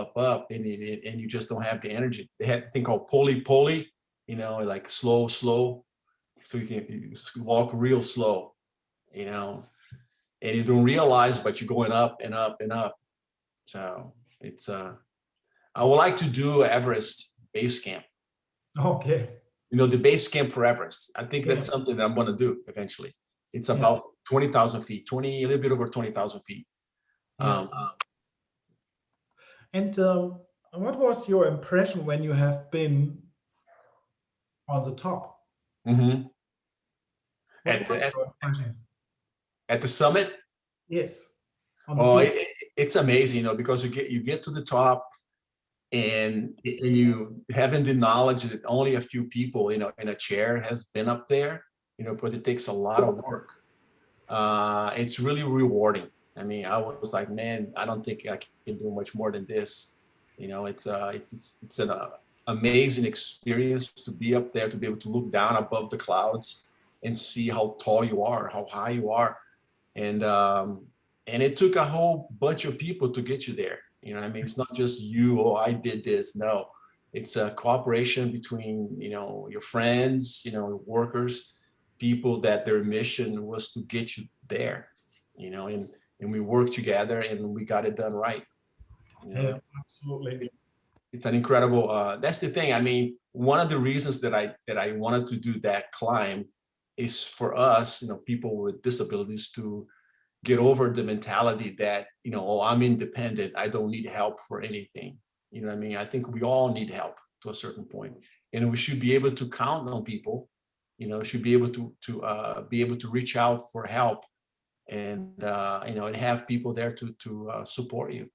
and you just don't have the energy. They have a thing called poly, like slow. So you walk real slow, and you don't realize, but you're going up and up and up. So it's I would like to do Everest base camp. Okay. The base camp for Everest. I think that's something that I'm going to do eventually. It's about 20,000 feet, a little bit over 20,000 feet. And what was your impression when you have been on the top? Mm-hmm. What was your impression? At the summit? Yes. It's amazing, because you get to the top, and you having the knowledge that only a few people, in a chair has been up there, but it takes a lot of work. It's really rewarding. I mean, I was like, man, I don't think I can do much more than this. It's an amazing experience to be up there, to be able to look down above the clouds and see how tall you are, how high you are. And And it took a whole bunch of people to get you there. You know what I mean? It's not just you, oh, I did this. No, it's a cooperation between, you know, your friends, you know, workers, people that their mission was to get you there, you know, and we worked together and we got it done right. You know? Yeah, absolutely. It's an incredible, that's the thing. I mean, one of the reasons that I wanted to do that climb is for us, you know, people with disabilities to get over the mentality that, you know, oh, I'm independent, I don't need help for anything. You know what I mean? I think we all need help to a certain point, and we should be able to count on people, you know, should be able to reach out for help, and you know, and have people there to support you.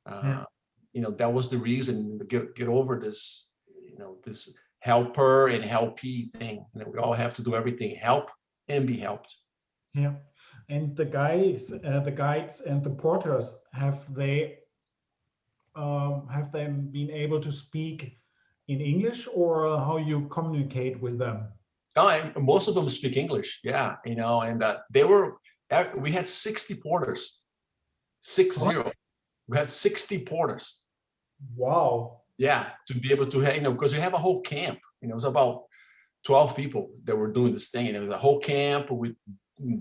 Yeah. You know, that was the reason to get over this, you know, this helper and helpee thing. You know, we all have to do everything, help and be helped. Yeah. And the guides and the porters, have they been able to speak in English, or how you communicate with them? Oh, and most of them speak English. Yeah, you know, and we had 60 porters, 60. We had 60 porters. Wow. Yeah, to be able to, you know, because you have a whole camp. You know, it was about 12 people that were doing this thing, and it was a whole camp with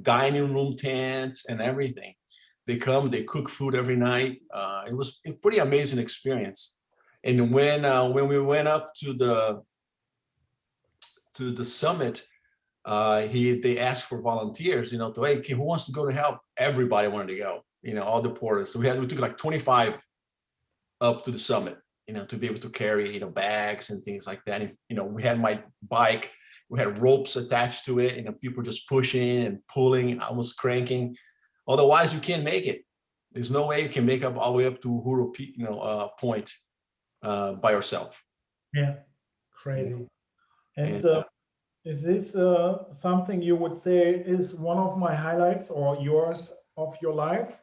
dining room tents and everything. They come, they cook food every night. It was a pretty amazing experience. And when we went up to the summit, they asked for volunteers, you know, to, hey, who wants to go to help? Everybody wanted to go, you know, all the porters. So we took like 25 up to the summit, you know, to be able to carry, you know, bags and things like that. And, you know, we had my bike, we had ropes attached to it, you know, people just pushing and pulling, almost cranking. Otherwise, you can't make it. There's no way you can make up all the way up to Uhuru, you know, point by yourself. Yeah. Crazy. And And, is this something you would say is one of my highlights or yours of your life?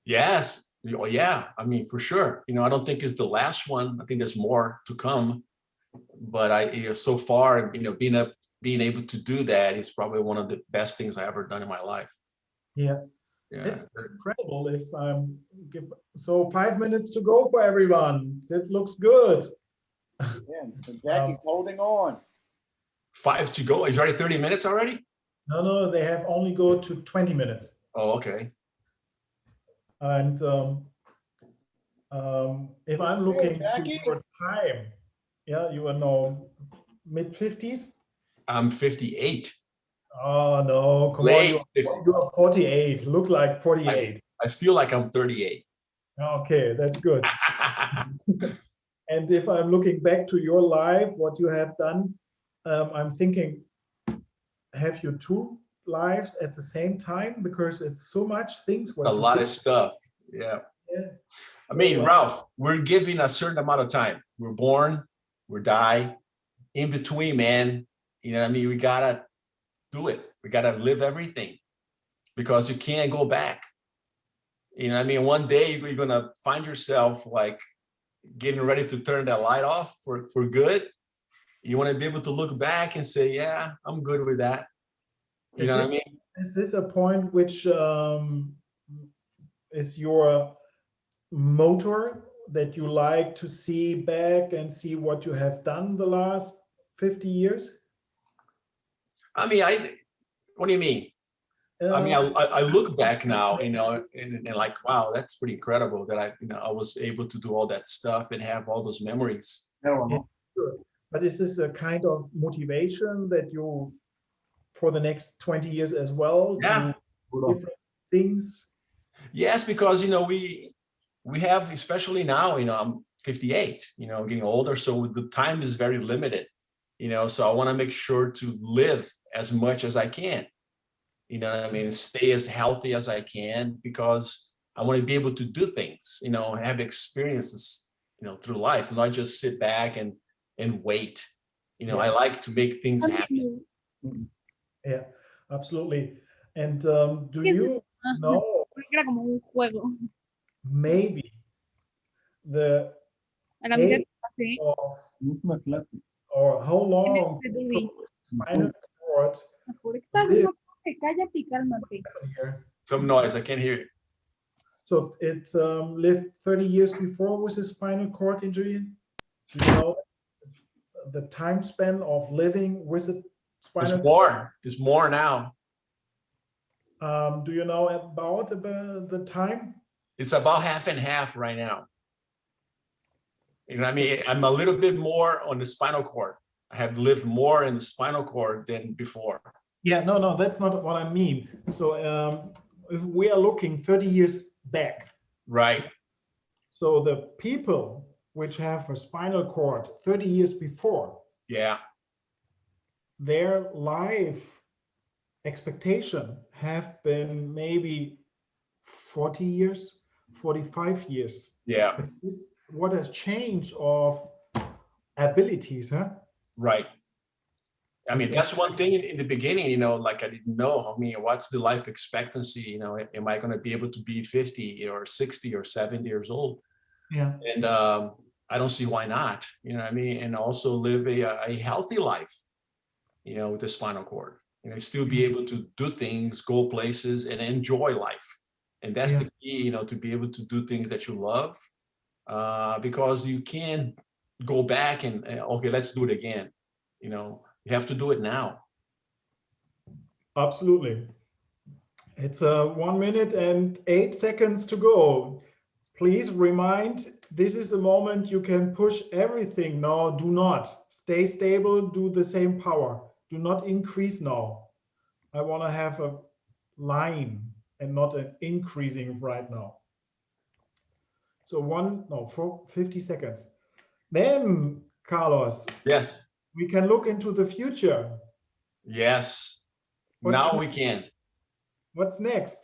yes, oh, yeah, I mean, for sure. You know, I don't think it's the last one. I think there's more to come. But you know, so far, you know, being able to do that is probably one of the best things I ever done in my life. Yeah. Yeah. It's incredible. If I'm so 5 minutes to go for everyone. That looks good. Yeah, and Jackie's holding on. 5 to go. Is already 30 minutes already? No, they have only go to 20 minutes. Oh, okay. And if I'm looking to Jackie. your time, yeah, you are now mid-50s. I'm 58. Oh no, come on, Late you 50s. are 48. Look like 48. I feel like I'm 38. Okay, that's good. And if I'm looking back to your life, what you have done, I'm thinking, have you two lives at the same time? Because it's so much things. A lot of stuff. Yeah. Yeah. I mean, Ralph, we're given a certain amount of time. We're born, we die. In between, man, you know what I mean? We gotta do it. We gotta live everything, because you can't go back. You know what I mean? One day you're gonna find yourself like getting ready to turn that light off for good. You want to be able to look back and say, yeah, I'm good with that. You know what I mean? Is this a point which is your motor, that you like to see back and see what you have done the last 50 years? I mean, what do you mean? I mean, I look back now, you know, and like, wow, that's pretty incredible that I was able to do all that stuff and have all those memories. Yeah, sure. But is this a kind of motivation that you, for the next 20 years as well, Yeah. do different things? Yes, because, you know, we have, especially now, you know, I'm 58, you know, getting older. So the time is very limited, you know, so I want to make sure to live as much as I can. You know what I mean? Stay as healthy as I can, because I want to be able to do things, you know, have experiences, you know, through life, not just sit back and wait. You know, I like to make things happen. Yeah, absolutely. And do you know Era como un juego. maybe the A la mitad age pasé of, or how long en people with spinal cord Por estar live cállate y cálmate. here? Some noise. I can't hear you. So it lived 30 years before with a spinal cord injury. Do you know the time span of living with a spinal It's more. It's more now. Do you know about the time? It's about half and half right now. You know what I mean? I'm a little bit more on the spinal cord. I have lived more in the spinal cord than before. Yeah, no, that's not what I mean. So if we are looking 30 years back, Right. so the people which have a spinal cord 30 years before, Yeah. their life expectation have been maybe 40 years, 45 years. Yeah. But what has changed of abilities, huh? Right. I mean, It's that's one thing in the beginning, you know, like I didn't know, I mean, what's the life expectancy? You know, am I going to be able to be 50 or 60 or 70 years old? Yeah. And I don't see why not, you know what I mean? And also live a healthy life, you know, with the spinal cord, you know, still be able to do things, go places and enjoy life. And that's the key, you know, to be able to do things that you love, because you can't go back and, okay, let's do it again. You know, you have to do it now. Absolutely. It's 1 minute and 8 seconds to go. Please remind, this is the moment you can push everything. Now, do not stay stable, do the same power. Do not increase now. I want to have a line and not an increasing right now. So 50 seconds. Then, Carlos, Yes. we can look into the future. Yes. What's Now we can. What's next?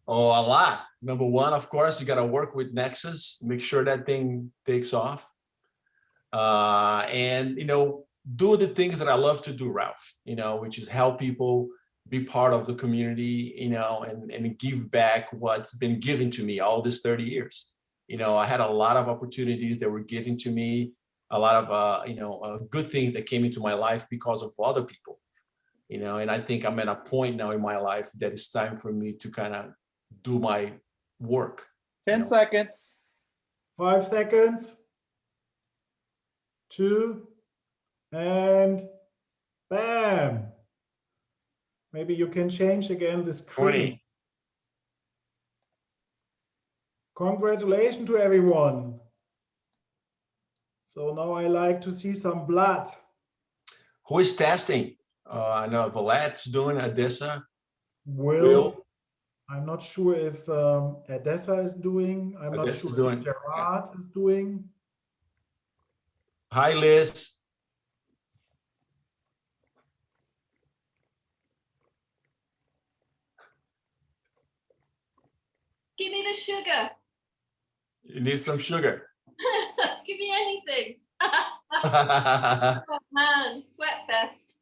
Oh, a lot. Number one, of course, you got to work with Nexus, make sure that thing takes off. And, you know, do the things that I love to do, Ralph, you know, which is help people, be part of the community, you know, and give back what's been given to me all this 30 years. You know, I had a lot of opportunities that were given to me, a lot of, you know, good things that came into my life because of other people, you know, and I think I'm at a point now in my life that it's time for me to kind of do my work. 10 seconds. 5 seconds. 2, and bam. Maybe you can change again the screen. 20. Congratulations to everyone. So now I like to see some blood. Who is testing? I know Valet's doing Odessa. Will. I'm not sure if Odessa is doing. I'm not Odessa's sure doing. if Gerard is doing. Hi, Liz. Give me the sugar. You need some sugar. Give me anything. Oh man, sweat fest.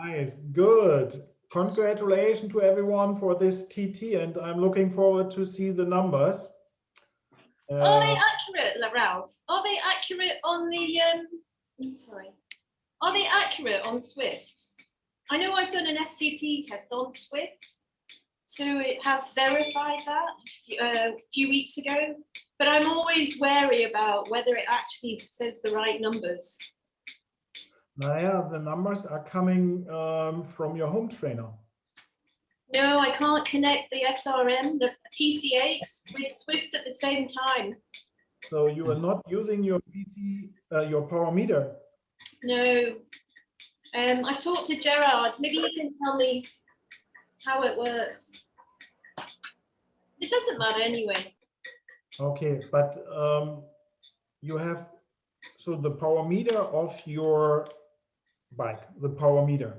Nice, good. Congratulations to everyone for this TT, and I'm looking forward to see the numbers. Are they accurate, Ralph? Are they accurate on the sorry. Are they accurate on Swift? I know I've done an FTP test on Swift, so it has verified that a few weeks ago, but I'm always wary about whether it actually says the right numbers. Yeah, the numbers are coming from your home trainer. No, I can't connect the SRM, the PC8 with Swift at the same time. So you are not using your PC, your power meter. No. I've talked to Gerard. Maybe you can tell me how it works. It doesn't matter anyway. Okay, but you have, so the power meter of your bike, the power meter.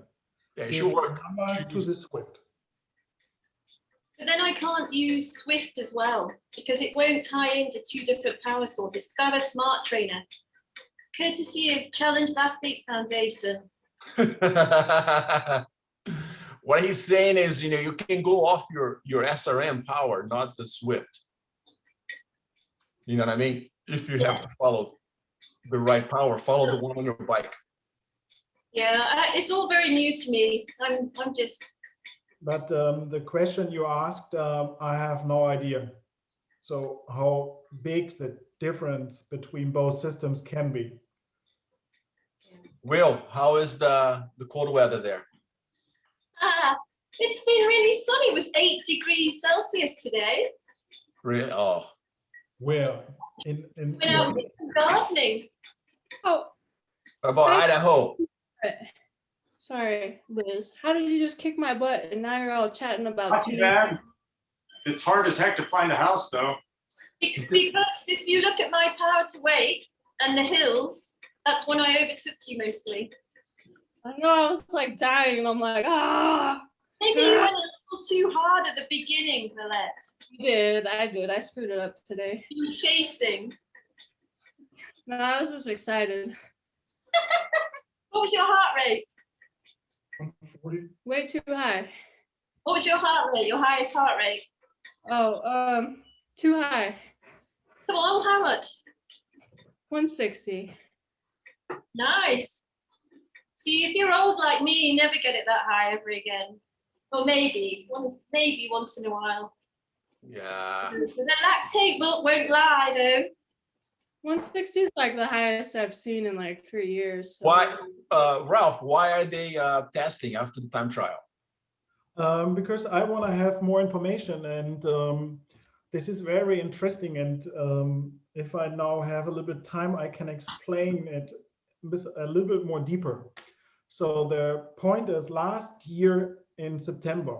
Yeah, it Give should work. numbers to the Swift. But then I can't use Swift as well because it won't tie into two different power sources because I have a smart trainer. Courtesy of Challenged Athlete Foundation. What he's saying is, you know, you can go off your SRM power, not the Swift. You know what I mean? If you have to follow the right power, follow the one on your bike. Yeah, it's all very new to me. I'm just but the question you asked, I have no idea. So how big the difference between both systems can be. Will, how is the cold weather there? It's been really sunny. It was 8 degrees Celsius today. Really? Oh, Where? Went out did some gardening. Oh, what about Idaho? sorry, Liz. How did you just kick my butt and now you're all chatting about Not too tea? bad. It's hard as heck to find a house, though. Because if you look at my power to weight and the hills, that's when I overtook you mostly. I know, I was like dying and I'm like, ah. Maybe you went a little too hard at the beginning, Colette. I did. I screwed it up today. You were chasing. No, I was just excited. What was your heart rate? Way too high. What was your heart rate? Your highest heart rate? Oh, too high. Come on, how much? 160. Nice. See, if you're old like me, you never get it that high ever again. Or maybe once in a while. Yeah. The lactate won't lie though. 160 is like the highest I've seen in like 3 years. So. Why, Ralph, why are they testing after the time trial? Because I want to have more information, and this is very interesting. And if I now have a little bit time, I can explain it a little bit more deeper. So the point is, last year in September,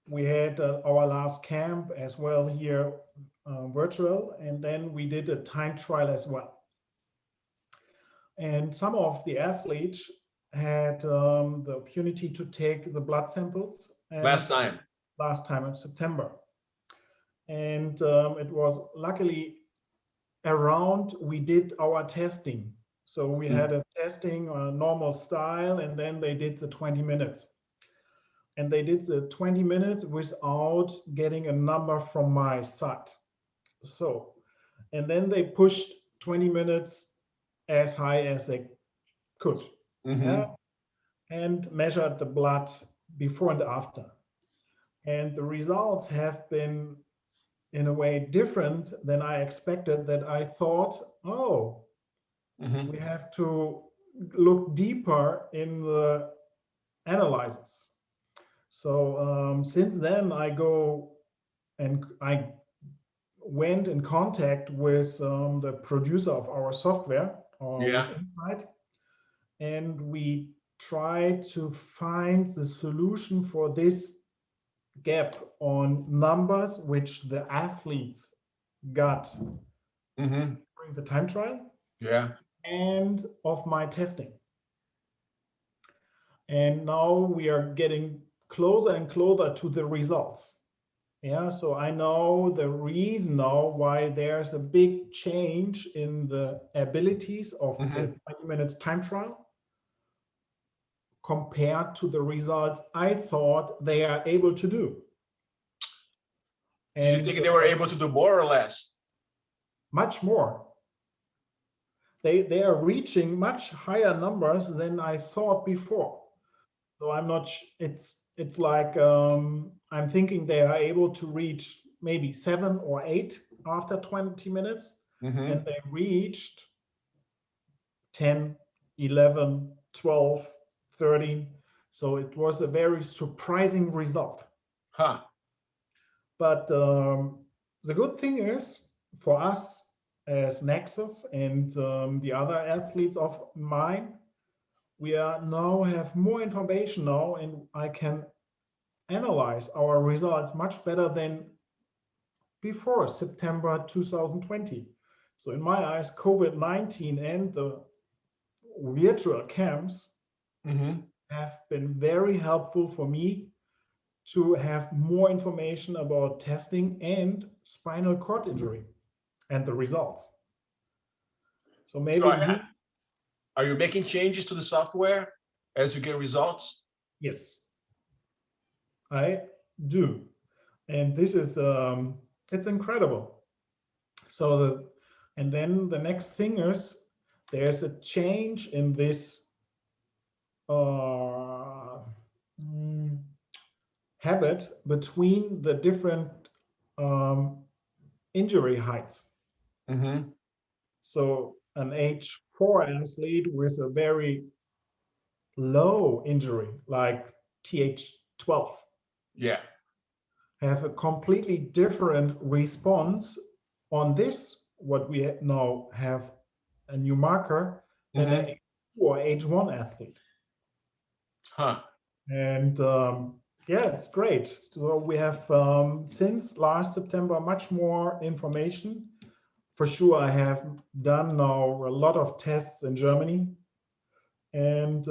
we had our last camp as well here virtual, and then we did a time trial as well. And some of the athletes had the opportunity to take the blood samples. Last time in September. And it was luckily around we did our testing. So we had a testing on a normal style, and then they did the 20 minutes. And they did the 20 minutes without getting a number from my side. So, and then they pushed 20 minutes as high as they could. And measured the blood before and after. And the results have been in a way different than I expected, that I thought, oh, we have to look deeper in the analysis. So since then I went in contact with the producer of our software, with Insight, and we tried to find the solution for this gap on numbers which the athletes got during the time trial and of my testing. And now we are getting closer and closer to the results. So I know the reason now why there's a big change in the abilities of the 20 minutes time trial compared to the results I thought they are able to do. Did you think they were able to do more or less? Much more. They are reaching much higher numbers than I thought before. So I'm not. It's like I'm thinking they are able to reach maybe 7 or 8 after 20 minutes, and they reached 10, 11, 12, 13. So it was a very surprising result. But the good thing is for us as Nexus and the other athletes of mine, we are now have more information now, and I can analyze our results much better than before September 2020. So in my eyes, COVID-19 and the virtual camps have been very helpful for me to have more information about testing and spinal cord injury and the results. So maybe are you making changes to the software as you get results? Yes, I do. And this is, it's incredible. So, and then the next thing is, there's a change in this habit between the different injury heights. Mm-hmm. So an age 4 athlete with a very low injury, like TH12, Yeah. have a completely different response on this, what we now have a new marker, than an age 4 age 1 athlete. Huh. And yeah, it's great. So we have since last September much more information. For sure, I have done now a lot of tests in Germany and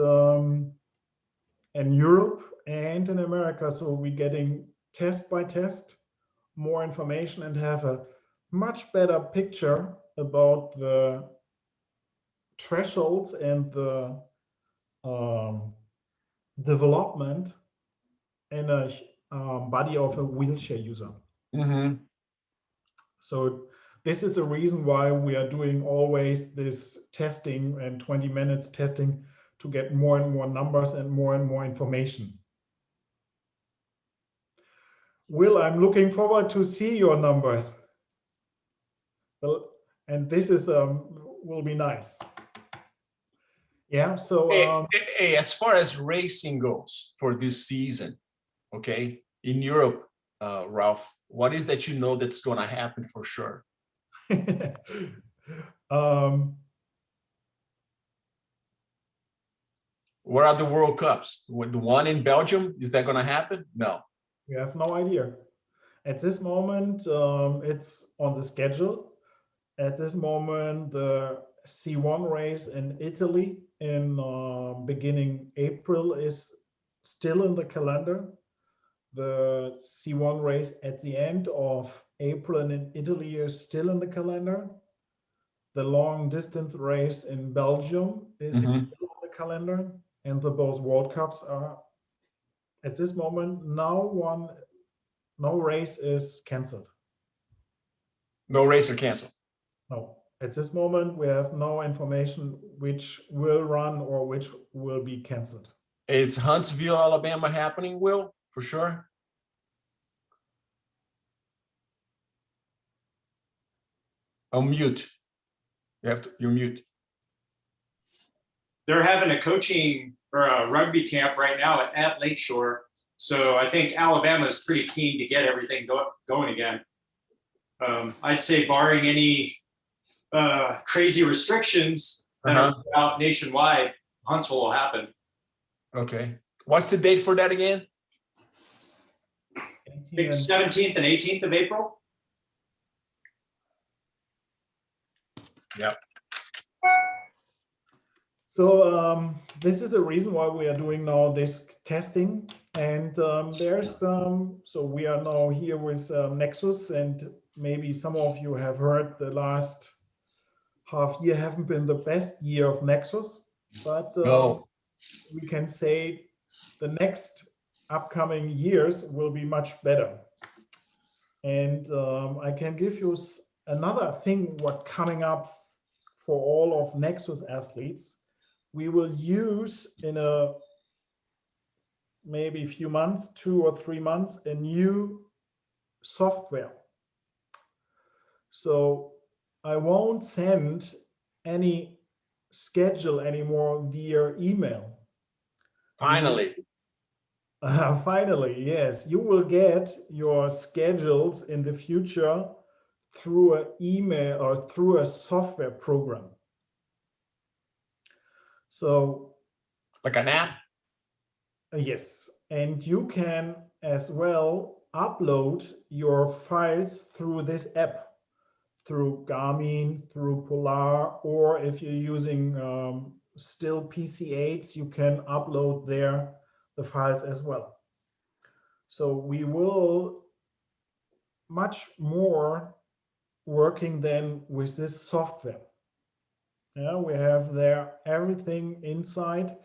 in Europe and in America. So we're getting test by test more information and have a much better picture about the thresholds and the development in a body of a wheelchair user. Mm-hmm. So this is the reason why we are doing always this testing and 20 minutes testing to get more and more numbers and more information. Will, I'm looking forward to see your numbers. Well, and this is will be nice. Yeah, so Hey, as far as racing goes for this season, okay, in Europe, Ralph, what is that you know that's going to happen for sure? What are the World Cups? The one in Belgium, is that going to happen? No. We have no idea. At this moment, it's on the schedule. At this moment, the C1 race in Italy in beginning April is still in the calendar. The C1 race at the end of April in Italy is still in the calendar. The long distance race in Belgium is still on the calendar, and the both World Cups are at this moment no race is cancelled. No race are canceled. No, at this moment we have no information which will run or which will be cancelled. Is Huntsville, Alabama happening, Will, for sure? On mute. You're mute. They're having a coaching or a rugby camp right now at Lakeshore. So I think Alabama's pretty keen to get everything going again. I'd say barring any crazy restrictions that are out nationwide, Huntsville will happen. Okay. What's the date for that again? I think 17th and 18th of April. Yeah. So this is a reason why we are doing now this testing, and there's so we are now here with Nexus, and maybe some of you have heard the last half year haven't been the best year of Nexus, but No. we can say the next upcoming years will be much better. And I can give you another thing what coming up for all of Nexus athletes. We will use in a maybe few months, 2 or 3 months, a new software. So I won't send any schedule anymore via email. Finally. Finally, yes, you will get your schedules in the future through an email or through a software program. So, like an app? Yes, and you can as well upload your files through this app, through Garmin, through Polar, or if you're using still PC8s, you can upload there the files as well. So we will much more working then with this software. Yeah, we have there everything inside,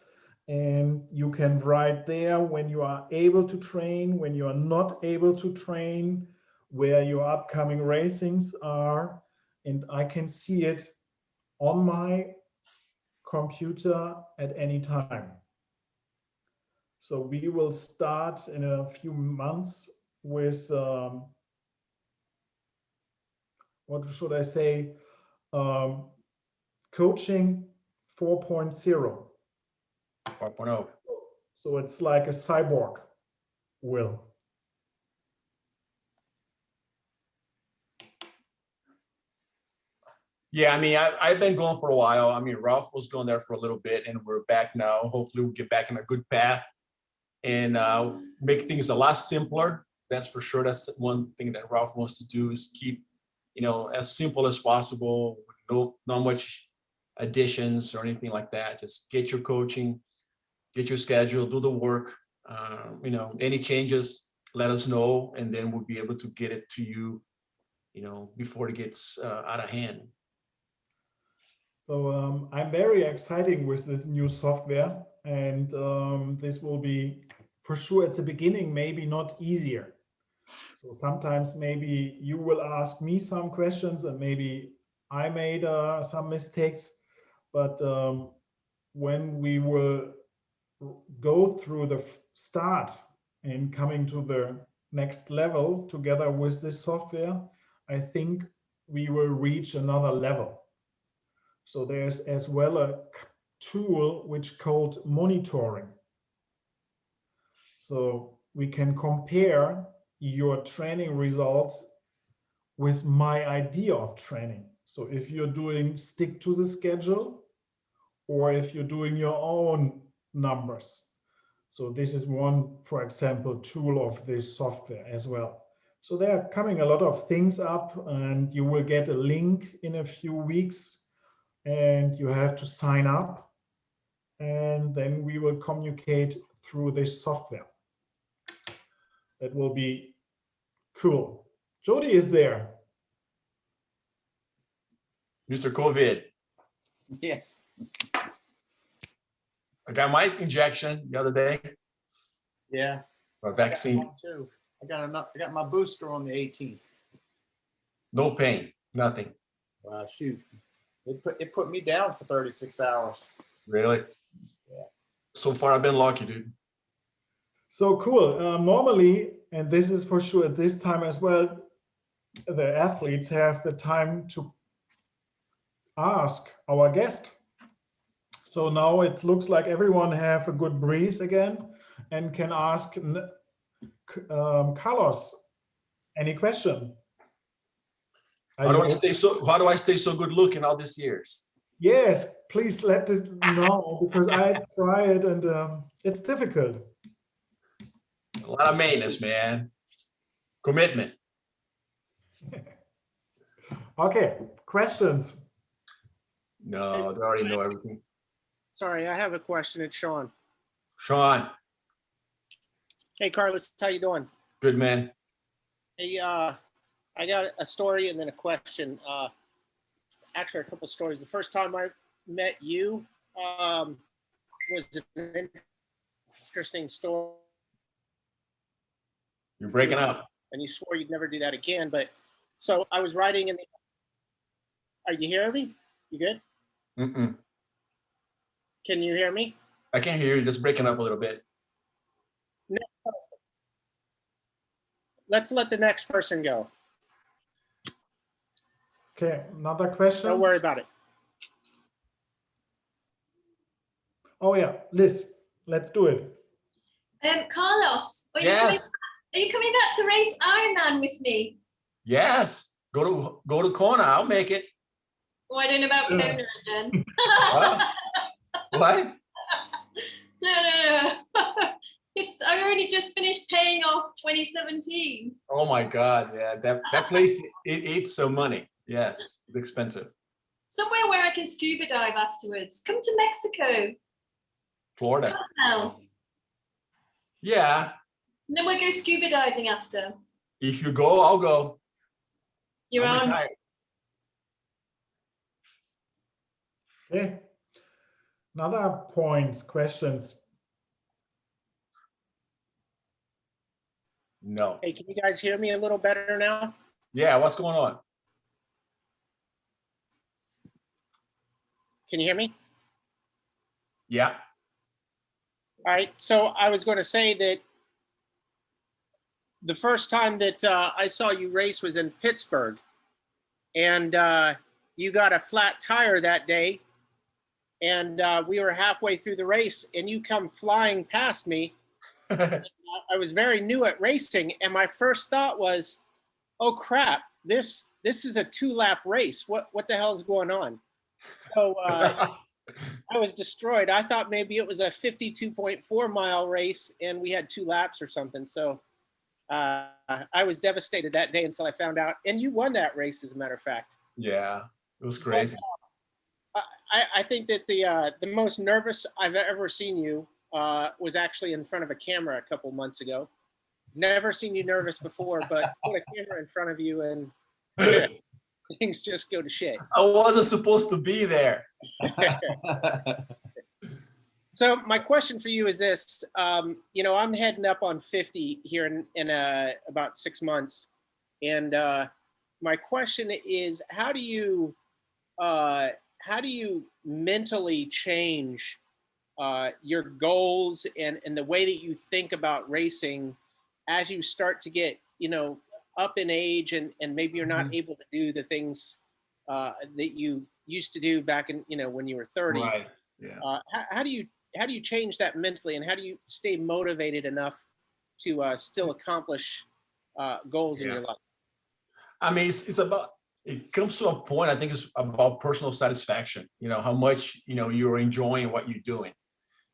and you can write there when you are able to train, when you are not able to train, where your upcoming racings are, and I can see it on my computer at any time. So we will start in a few months with, what should I say, coaching 4.0. 4.0. So it's like a cyborg will. Yeah, I mean, I've been going for a while. I mean, Ralph was going there for a little bit, and we're back now. Hopefully, we'll get back in a good path and make things a lot simpler. That's for sure. That's one thing that Ralph wants to do is keep, as simple as possible. Not much additions or anything like that. Just get your coaching, get your schedule, do the work. Any changes, let us know, and then we'll be able to get it to you, before it gets out of hand. So I'm very excited with this new software, and this will be, for sure, at the beginning, maybe not easier. So sometimes maybe you will ask me some questions and maybe I made some mistakes, but when we will go through the start and coming to the next level together with this software, I think we will reach another level. So there's as well a tool which called monitoring. So we can compare your training results with my idea of training. So if you're doing stick to the schedule or if you're doing your own numbers. So this is one, for example, tool of this software as well. So there are coming a lot of things up, and you will get a link in a few weeks, and you have to sign up, and then we will communicate through this software. That will be cool. Jody is there. Mr. COVID. Yeah. I got my injection the other day, Yeah. or vaccine. I got one too. I got my booster on the 18th. No pain, nothing. Shoot. It put me down for 36 hours. Really? Yeah. So far, I've been lucky, dude. So cool. Normally, and this is for sure at this time as well, the athletes have the time to ask our guest. So now it looks like everyone have a good breeze again and can ask Carlos any question. How do I stay so good looking all these years? Yes, please let it know, because I try it and it's difficult. A lot of maintenance, man. Commitment. Okay, questions. No, they already know everything. Sorry, I have a question. It's Sean. Sean, Hey, Carlos, how you doing? good man. Hey, I got a story and then a question. Actually, a couple stories. The first time I met you was an interesting story. You're breaking up. And you swore you'd never do that again. But so I was riding in the. Are you hearing me? You good? Mm-mm. Can you hear me? I can't hear you. Just breaking up a little bit. Let's let the next person go. Okay, another question. Don't worry about it. Oh yeah, Liz, let's do it. Carlos, are Yes. you coming back to race Ironman with me? Yes. Go to Kona. I'll make it. Oh, I don't know about Yeah. Kona again. What? No. I already just finished paying off 2017. Oh my God. Yeah. That place, it eats some money. Yes. It's expensive. Somewhere where I can scuba dive afterwards. Come to Mexico. Florida. Now. Yeah. And then we'll go scuba diving after. If you go, I'll go. You're I'm on. retired. Okay. Another points, questions. No. Hey, can you guys hear me a little better now? Yeah. What's going on? Can you hear me? Yeah. All right. So I was going to say that the first time that I saw you race was in Pittsburgh, and you got a flat tire that day, and we were halfway through the race, and you come flying past me. I was very new at racing, and my first thought was, "Oh crap! This is a 2-lap race. What the hell is going on?" So I was destroyed. I thought maybe it was a 52.4-mile race, and we had 2 laps or something. So I was devastated that day until I found out. And you won that race, as a matter of fact. Yeah, it was crazy. But, I think that the most nervous I've ever seen you was actually in front of a camera a couple months ago. Never seen you nervous before, but put a camera in front of you and things just go to shit. I wasn't supposed to be there. So my question for you is this, you know, I'm heading up on 50 here in about 6 months. And my question is, how do you mentally change your goals and the way that you think about racing as you start to get, you know, up in age and maybe you're not able to do the things that you used to do back in, you know, when you were 30. Right. Yeah. How do you change that mentally, and how do you stay motivated enough to still accomplish goals in your life? I mean, it's about, it comes to a point, I think it's about personal satisfaction, you know, how much, you know, you're enjoying what you're doing,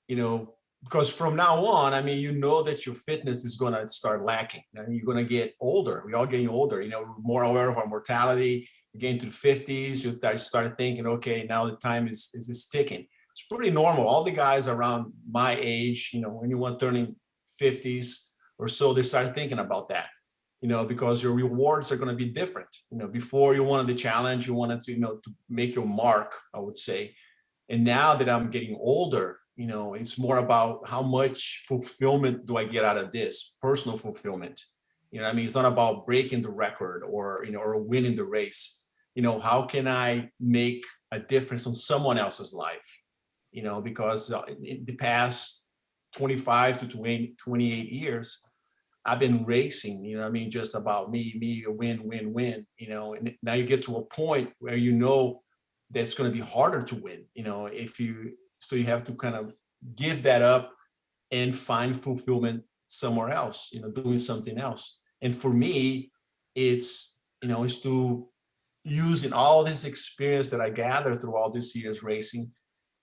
you know, because from now on, I mean, you know that your fitness is going to start lacking and you're going to get older. We're all getting older, you know, we're more aware of our mortality. You get into the 50s, you start thinking, okay, now the time is ticking. It's pretty normal. All the guys around my age, you know, anyone turning 50s or so, they start thinking about that, you know, because your rewards are going to be different. You know, before you wanted the challenge, you wanted to, you know, to make your mark, I would say. And now that I'm getting older, you know, it's more about how much fulfillment do I get out of this, personal fulfillment. You know what I mean? It's not about breaking the record or, you know, or winning the race. You know, how can I make a difference on someone else's life? You know, because in the past 25 to 28 years, I've been racing, you know what I mean, just about me, win, you know, and now you get to a point where you know that's going to be harder to win, you know, so you have to kind of give that up and find fulfillment somewhere else, you know, doing something else. And for me, it's, you know, it's to using all this experience that I gathered through all these years racing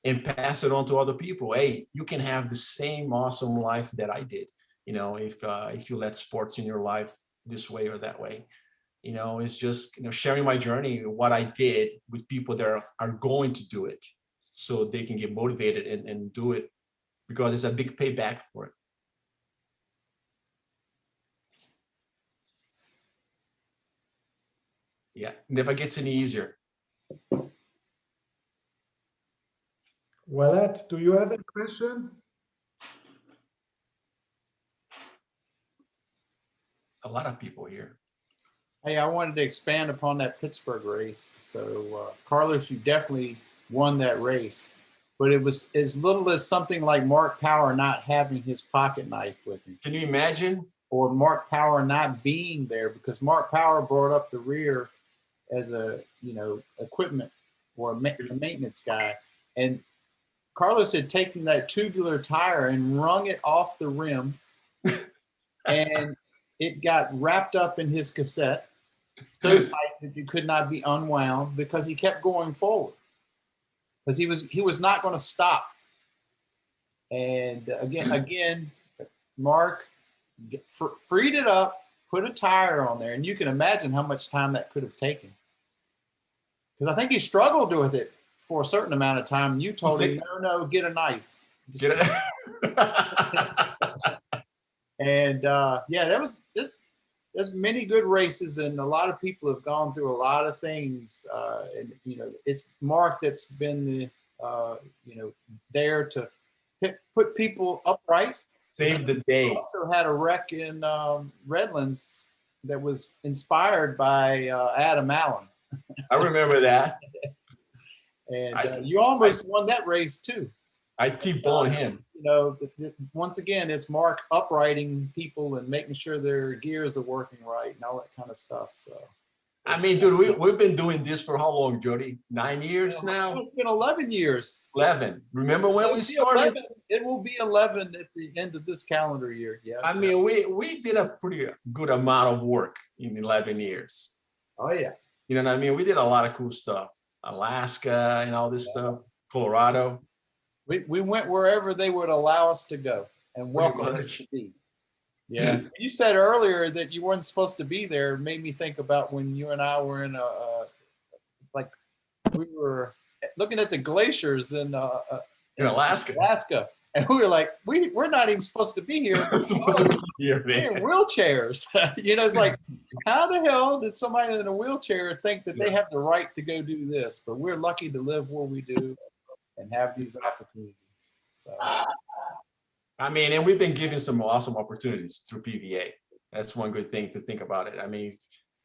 and pass it on to other people. Hey, you can have the same awesome life that I did, you know, if you let sports in your life this way or that way. You know, it's just, you know, sharing my journey, what I did with people that are going to do it so they can get motivated and do it, because it's a big payback for it. Yeah, never gets any easier. Wallet, do you have a question? A lot of people here. Hey, I wanted to expand upon that Pittsburgh race. So, Carlos, you definitely won that race, but it was as little as something like Mark Power not having his pocket knife with him. Can you imagine? Or Mark Power not being there, because Mark Power brought up the rear as a, you know, equipment or a maintenance guy. And Carlos had taken that tubular tire and wrung it off the rim and it got wrapped up in his cassette so tight that you could not be unwound, because he kept going forward because he was not going to stop. And again, Mark freed it up, put a tire on there, and you can imagine how much time that could have taken. Because I think he struggled with it for a certain amount of time. You told him, no, get a knife. And yeah, there's many good races, and a lot of people have gone through a lot of things. And you know, it's Mark that's been the you know, there to put people upright. Save the day. We also had a wreck in Redlands that was inspired by Adam Allen. I remember that. And you almost won that race too. I T-boned him. you know, once again, it's Mark uprighting people and making sure their gears are working right and all that kind of stuff. So, I mean, dude, we've been doing this for how long, Jody? 9 years oh, now? it's been 11 years. 11. Remember when we started? It will be 11 at the end of this calendar year. Yeah. I mean, we did a pretty good amount of work in 11 years. Oh yeah. You know what I mean? We did a lot of cool stuff. Alaska and all this stuff, Colorado. We went wherever they would allow us to go and welcome us to be. Yeah. You said earlier that you weren't supposed to be there. It made me think about when you and I were in like we were looking at the glaciers in Alaska. And we were like, we're not even supposed to be here. We're in wheelchairs. You know, it's like, how the hell did somebody in a wheelchair think that they have the right to go do this? But we're lucky to live where we do and have these opportunities. So, I mean, and we've been given some awesome opportunities through PVA. That's one good thing to think about it. I mean,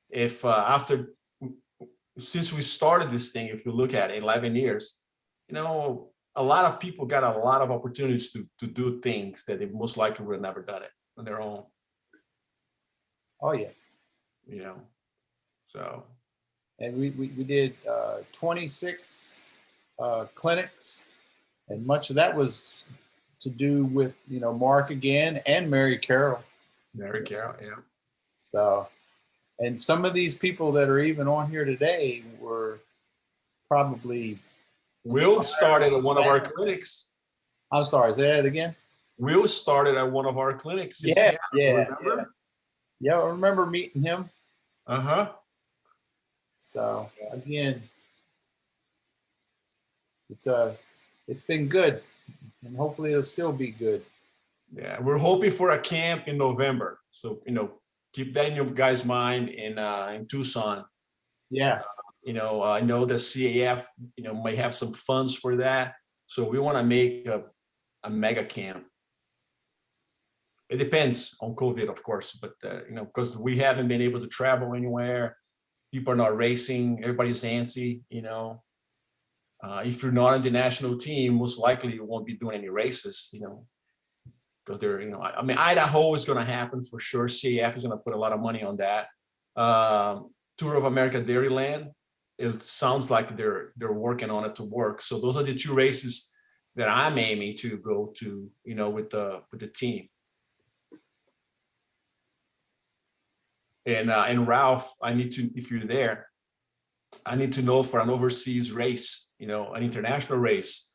if since we started this thing, if you look at it, 11 years, you know, a lot of people got a lot of opportunities to do things that they most likely would have never done it on their own. oh yeah. You know, so. And we did 26 clinics, and much of that was to do with, you know, Mark again and Mary Carroll. Mary Carroll, yeah. So, and some of these people that are even on here today were probably. Will started at one of our clinics. I'm sorry, say that again. Will started at one of our clinics. In Yeah, Seattle, remember? Yeah, I remember meeting him. Uh-huh. So again, it's been good, and hopefully it'll still be good. Yeah, we're hoping for a camp in November. So, you know, keep that in your guys' mind in Tucson. Yeah. You know, I know the CAF, you know, may have some funds for that. So we want to make a mega camp. It depends on COVID, of course, but, you know, because we haven't been able to travel anywhere. People are not racing. Everybody's antsy, you know. If you're not on the national team, most likely you won't be doing any races, you know, because they're, you know, I mean, Idaho is going to happen for sure. CAF is going to put a lot of money on that. Tour of America Dairyland, it sounds like they're working on it to work. So those are the two races that I'm aiming to go to, you know, with the team. And Ralph, I need to, if you're there, I need to know for an overseas race, you know, an international race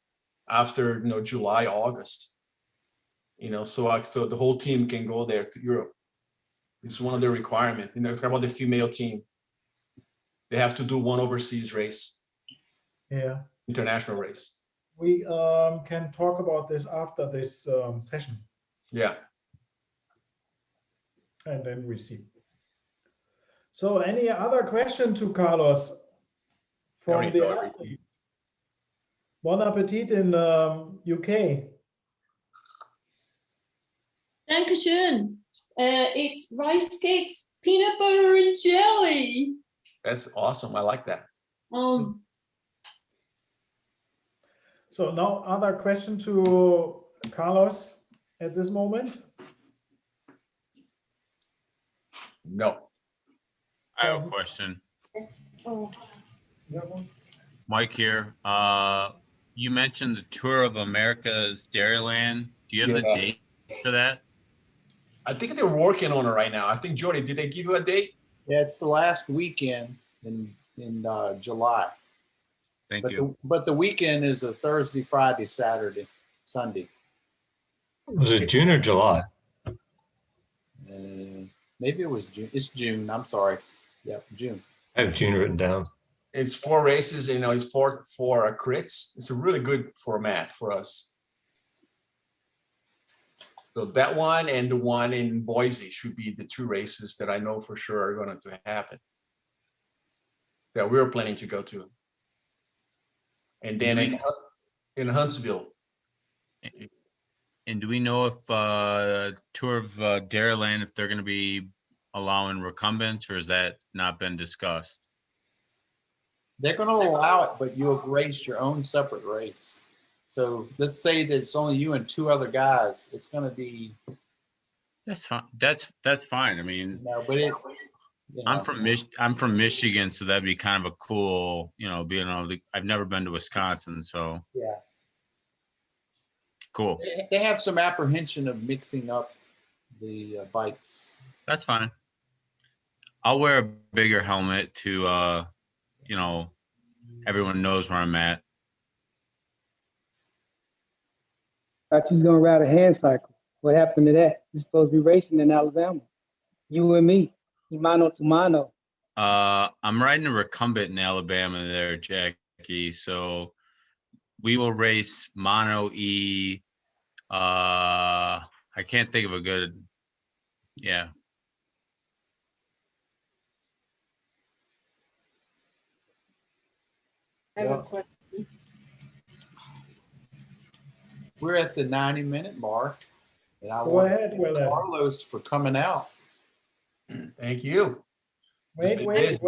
after, you know, July, August, you know, so the whole team can go there to Europe. It's one of the requirements. You know, it's about the female team. They have to do one overseas race. Yeah. International race. We can talk about this after this session. Yeah. And then we see. So any other question to Carlos from the athletes? Bon appetit in UK. Dankeschön. It's rice cakes, peanut butter and jelly. That's awesome. I like that. So no other question to Carlos at this moment? No. I have a question. Mike here. You mentioned the Tour of America's Dairyland. Do you have the dates for that? I think they're working on it right now. I think, Jody, did they give you a date? Yeah, it's the last weekend in July. Thank you. But the weekend is a Thursday, Friday, Saturday, Sunday. Was it June or July? Maybe it was June. It's June. I'm sorry. Yeah, June. I have June written down. It's 4 races, you know, it's four crits. It's a really good format for us. So that one and the one in Boise should be the 2 races that I know for sure are going to happen, that we're planning to go to. And then in Huntsville. And do we know if Tour of Dairyland, if they're going to be allowing recumbents, or has that not been discussed? They're going to allow it, but you'll race your own separate race. So let's say that it's only you and two other guys. It's going to be, That's fine. That's fine. I mean, but it. I'm from Michigan, so that'd be kind of a cool, being able to. I've never been to Wisconsin, so Yeah. Cool. They have some apprehension of mixing up the bikes. That's fine. I'll wear a bigger helmet to, everyone knows where I'm at. Thought you was gonna ride a hand cycle. What happened to that? You're supposed to be racing in Alabama. You and me, mano to mano. I'm riding a recumbent in Alabama there, Jackie. So we will race mono E. I can't think of a good. Yeah. I have a question. We're at the 90-minute mark, and I Go want ahead, to thank Willett. Carlos for coming out. Thank you. Wait. Willett.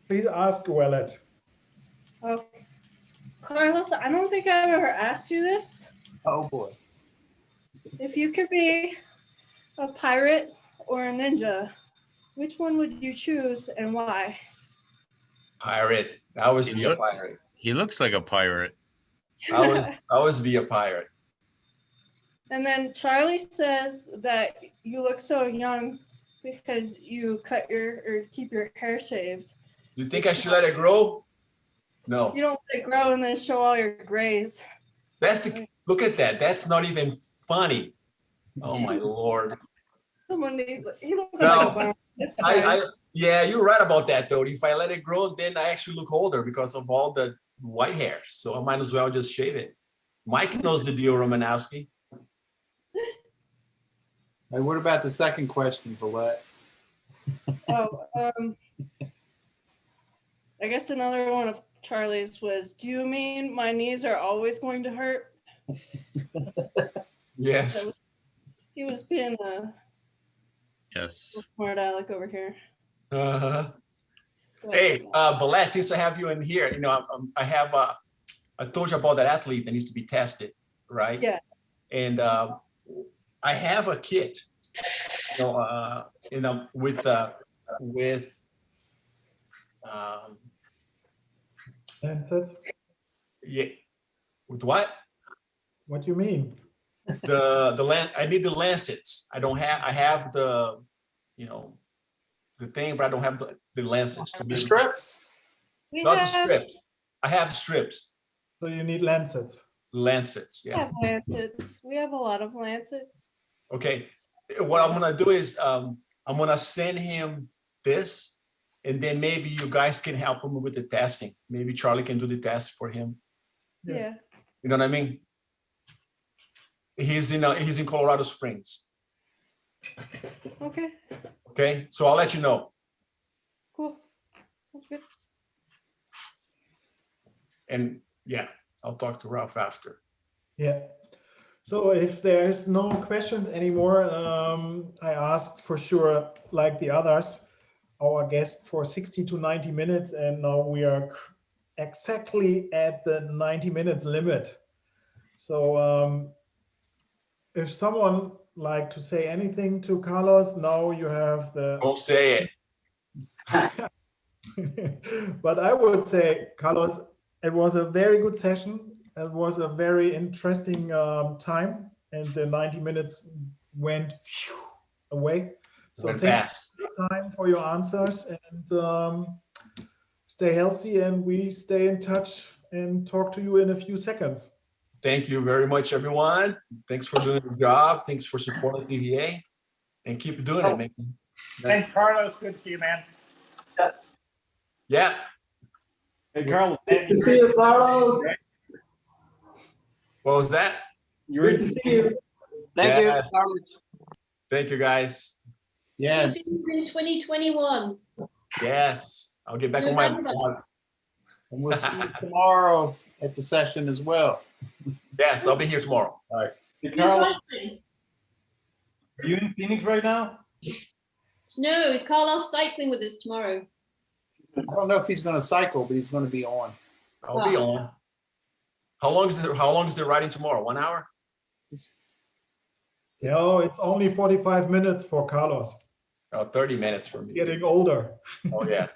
Please ask Willett. Oh, Carlos, I don't think I've ever asked you this. Oh boy. If you could be a pirate or a ninja, which one would you choose and why? Pirate. I always be a pirate. He looks like a pirate. I always be a pirate. And then Charlie says that you look so young because you keep your hair shaved. You think I should let it grow? No. You don't let it grow and then show all your grays. Look at that. That's not even funny. Oh my Lord. Someone needs. He looks like a bum. It's fine. Yeah, you're right about that though. If I let it grow, then I actually look older because of all the white hairs. So I might as well just shave it. Mike knows the deal, Romanowski. Hey, what about the second question, Villette? I guess another one of Charlie's was, do you mean my knees are always going to hurt? Yes. He was being a smart aleck over here. Hey, Villette, since I have you in here, I told you about that athlete that needs to be tested, right? Yeah. And I have a kit, with Lancet? Yeah, with what? What do you mean? I need the lancets. I have the thing, but I don't have the lancets. The strips? Not the strips. I have strips. So you need lancets. Lancets, We yeah. have lancets. We have a lot of lancets. Okay. What I'm gonna do is I'm gonna send him this, and then maybe you guys can help him with the testing. Maybe Charlie can do the test for him. Yeah. You know what I mean? He's in Colorado Springs. Okay. Okay, so I'll let you know. Cool. Sounds good. And yeah, I'll talk to Ralph after. Yeah. So if there's no questions anymore, I asked for sure, like the others, our guest for 60 to 90 minutes, and now we are exactly at the 90 minutes limit. So if someone like to say anything to Carlos, now you have the. Don't say it. But I would say, Carlos, it was a very good session. It was a very interesting time, and the 90 minutes went away. So Went thank fast. you for your time, for your answers, and stay healthy, and we stay in touch and talk to you in a few seconds. Thank you very much, everyone. Thanks for doing the job. Thanks for supporting PVA, and keep doing it, man. Thanks, Carlos. Good to see you, man. Yeah. Hey, Carlos. Good to see you, Carlos. What was that? Good to see you. Thank you, Yes. Carlos. Thank you, guys. Yes. See you in 2021. Yes. I'll get back on my. November. And we'll see you tomorrow at the session as well. Yes, I'll be here tomorrow. All right. Hey, Who's Carlos, cycling? are you in Phoenix right now? No, is Carlos cycling with us tomorrow? I don't know if he's going to cycle, but he's going to be on. I'll be on. How long is the riding tomorrow? 1 hour? No, it's only 45 minutes for Carlos. Oh, 30 minutes for me. Getting older. Oh yeah.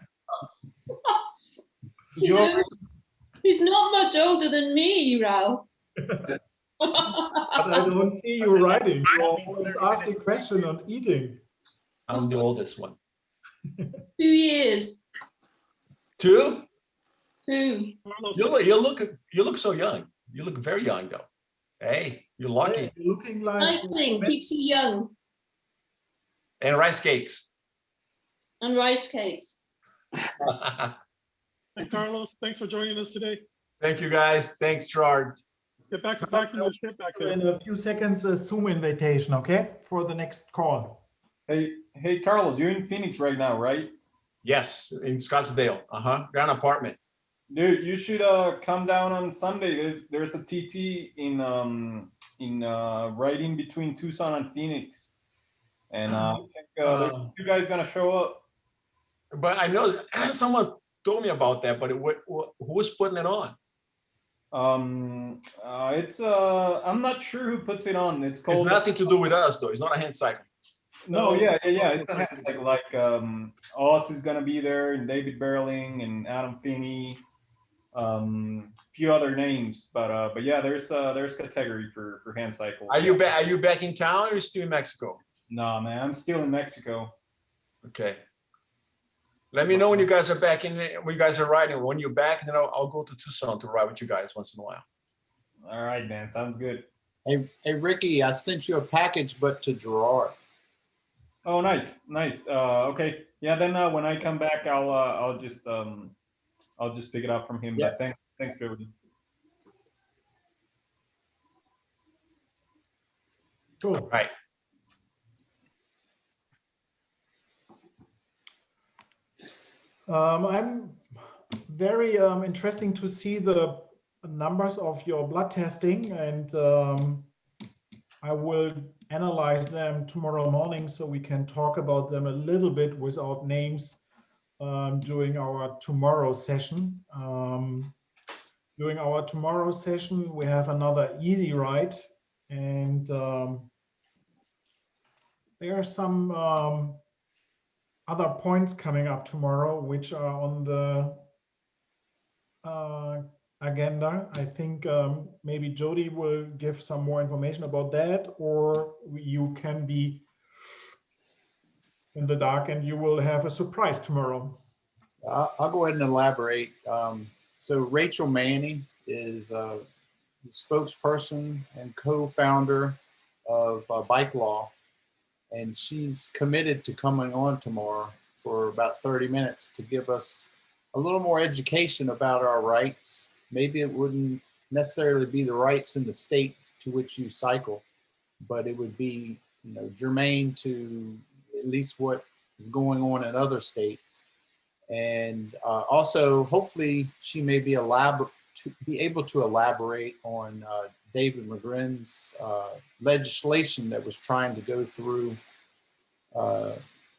He's not much older than me, Ralph. But I don't see you riding. You're always asking questions on eating. I'm the oldest one. 2 years. 2? 2. You look so young. You look very young though. Hey, you're lucky. Hey, you're looking like Cycling keeps you young. And rice cakes. And rice cakes. Hey, Carlos, thanks for joining us today. Thank you guys. Thanks, Gerard. Get back to packing your shit back there. in a few seconds a Zoom invitation, okay, for the next call. Hey, Carlos, you're in Phoenix right now, right? Yes, in Scottsdale. Got an apartment. Dude, you should come down on Sunday. There's a TT in right in between Tucson and Phoenix, and I think there's you guys gonna show up. But I know someone told me about that. But who's putting it on? It's I'm not sure who puts it on. It's called. It's nothing to do with us though. It's not a hand cycle. No, yeah. It's a hand cycle. Like Oz is gonna be there, and David Berling, and Adam Finney. Few other names, but yeah, there's category for hand cycle. Are you back in town or are you still in Mexico? No, man, I'm still in Mexico. Okay. Let me know when you guys are back when you guys are riding. When you're back, then I'll go to Tucson to ride with you guys once in a while. All right, man, sounds good. Hey, Ricky, I sent you a package, but to Gerard. Oh, nice. Okay, yeah. Then when I come back, I'll just pick it up from him. Yeah. But thanks, Jody. Cool. All right. I'm very interesting to see the numbers of your blood testing, and I will analyze them tomorrow morning so we can talk about them a little bit without names during our tomorrow session. During our tomorrow session, we have another easy ride, and there are some other points coming up tomorrow, which are on the agenda. I think maybe Jody will give some more information about that, or you can be in the dark and you will have a surprise tomorrow. I'll go ahead and elaborate. So Rachel Manning is the spokesperson and co-founder of Bike Law, and she's committed to coming on tomorrow for about 30 minutes to give us a little more education about our rights. Maybe it wouldn't necessarily be the rights in the state to which you cycle, but it would be, germane to at least what is going on in other states. And also, hopefully, she may be able to elaborate on David McGrin's legislation that was trying to go through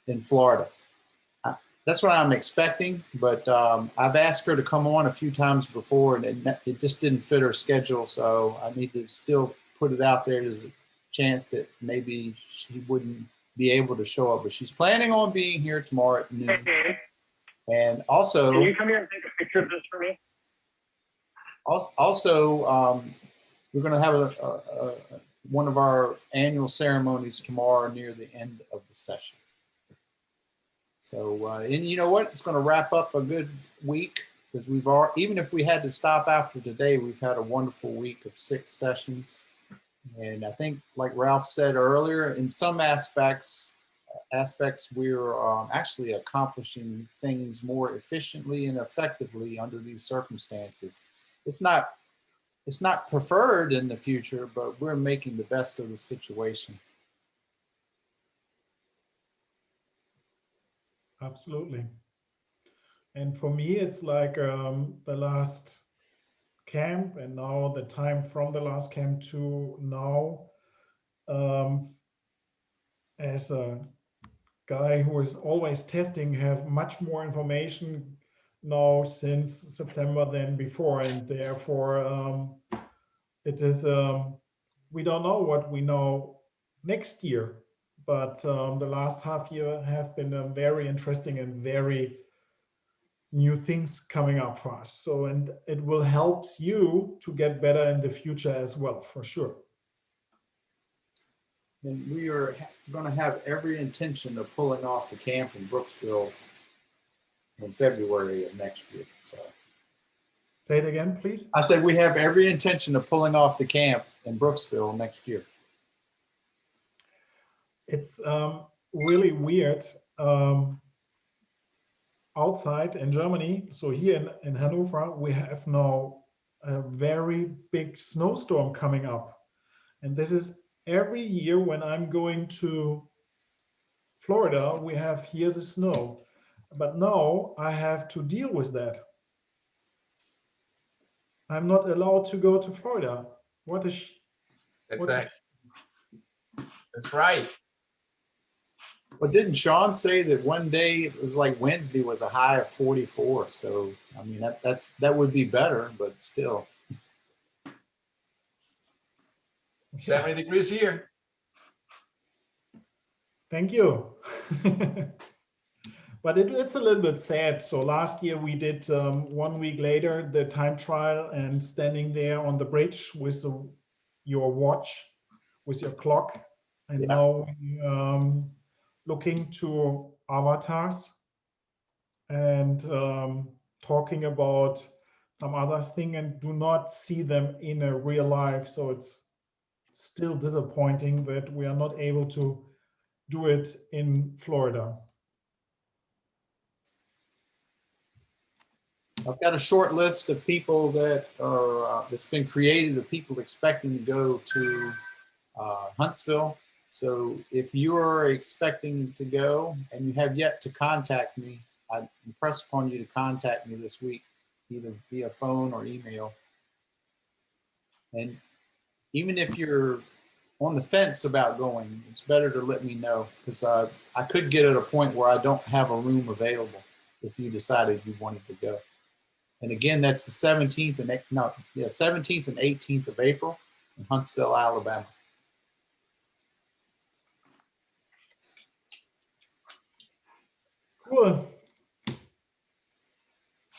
in Florida. That's what I'm expecting, but I've asked her to come on a few times before, and it just didn't fit her schedule. So I need to still put it out there. There's a chance that maybe she wouldn't be able to show up, but she's planning on being here tomorrow at noon. And also, can you come here and take a picture of this for me? Also, we're going to have one of our annual ceremonies tomorrow near the end of the session. So, and you know what? It's going to wrap up a good week, because even if we had to stop after today, we've had a wonderful week of 6 sessions. And I think, like Ralph said earlier, in some aspects we're actually accomplishing things more efficiently and effectively under these circumstances. It's not preferred in the future, but we're making the best of the situation. Absolutely. And for me, it's like the last camp, and now the time from the last camp to now, as a guy who is always testing, have much more information know since September than before, and therefore it is we don't know what we know next year, but the last half year have been very interesting and very new things coming up for us. So, and it will help you to get better in the future as well, for sure. And we are going to have every intention of pulling off the camp in Brooksville in February of next year. So, say it again, please. I said we have every intention of pulling off the camp in Brooksville next year. It's really weird. Outside in Germany, so here in Hanover, we have now a very big snowstorm coming up. And this is every year when I'm going to Florida, we have here the snow. But now I have to deal with that. I'm not allowed to go to Florida. What is That's right. But didn't Sean say that one day it was like Wednesday was a high of 44? So I mean that would be better, but still. 70 degrees here. Thank you. But it's a little bit sad. So last year we did 1 week later the time trial and standing there on the bridge with your watch, with your clock, and now looking to avatars and talking about some other thing and do not see them in a real life. So it's still disappointing that we are not able to do it in Florida. I've got a short list of people that are that's been created of people expecting to go to Huntsville. So if you are expecting to go and you have yet to contact me, I impress upon you to contact me this week, either via phone or email. And even if you're on the fence about going, it's better to let me know, because I could get at a point where I don't have a room available if you decided you wanted to go. And again, that's the 17th and 17th and 18th of April in Huntsville, Alabama. Cool.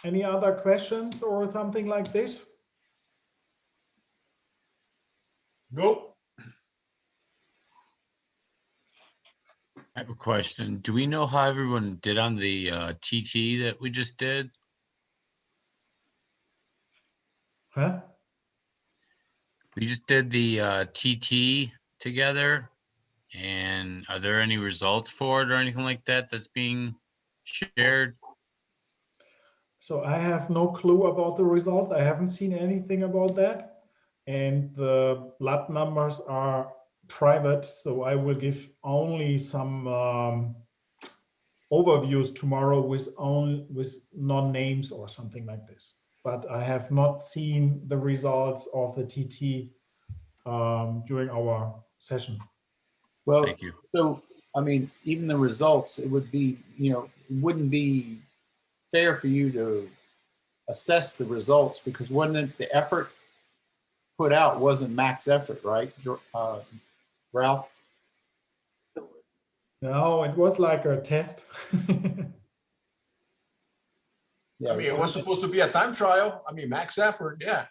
Any other questions or something like this? Nope. I have a question. Do we know how everyone did on the TT that we just did? Huh? We just did the TT together, and are there any results for it or anything like that that's being shared? So I have no clue about the results. I haven't seen anything about that. And the blood numbers are private, so I will give only some overviews tomorrow with non-names or something like this. But I have not seen the results of the TT during our session. Well, thank you. So, I mean, even the results, it would be, it wouldn't be fair for you to assess the results, because wasn't the effort put out wasn't max effort, right, Ralph? No, it was like a test. Yeah, I mean, it was supposed to be a time trial. I mean, max effort, yeah.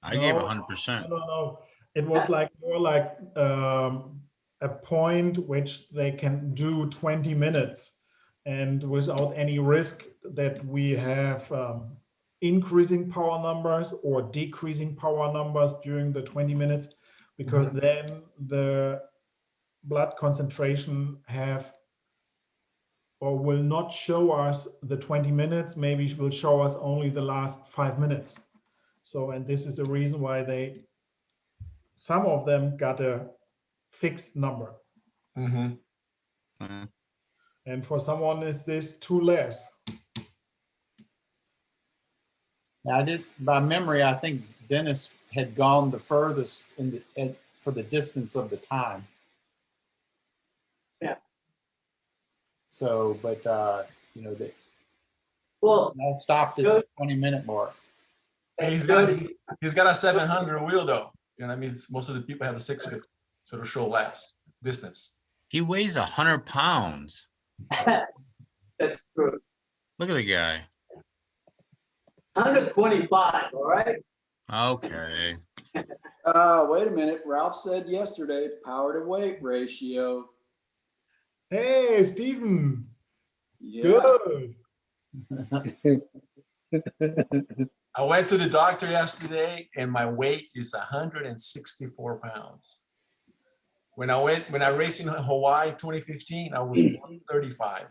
I gave 100%. No. It was like more like a point which they can do 20 minutes and without any risk that we have increasing power numbers or decreasing power numbers during the 20 minutes, because then the blood concentration have or will not show us the 20 minutes, maybe it will show us only the last 5 minutes. So, and this is the reason why some of them got a fixed number. And for someone, is this too less? Now, I did, by memory, I think Dennis had gone the furthest for the distance of the time. Yeah. So, but Well, I stopped at the 20-minute mark. Hey, he's got a 700 wheel though. You know what I mean? Most of the people have the 650, so it'll show less distance. He weighs 100 pounds. That's true. Look at the guy. 125, all right? Okay. Wait a minute. Ralph said yesterday, power to weight ratio. Hey, Stephen. Yeah. Good. I went to the doctor yesterday and my weight is 164 pounds. When I raced in Hawaii 2015, I was 135.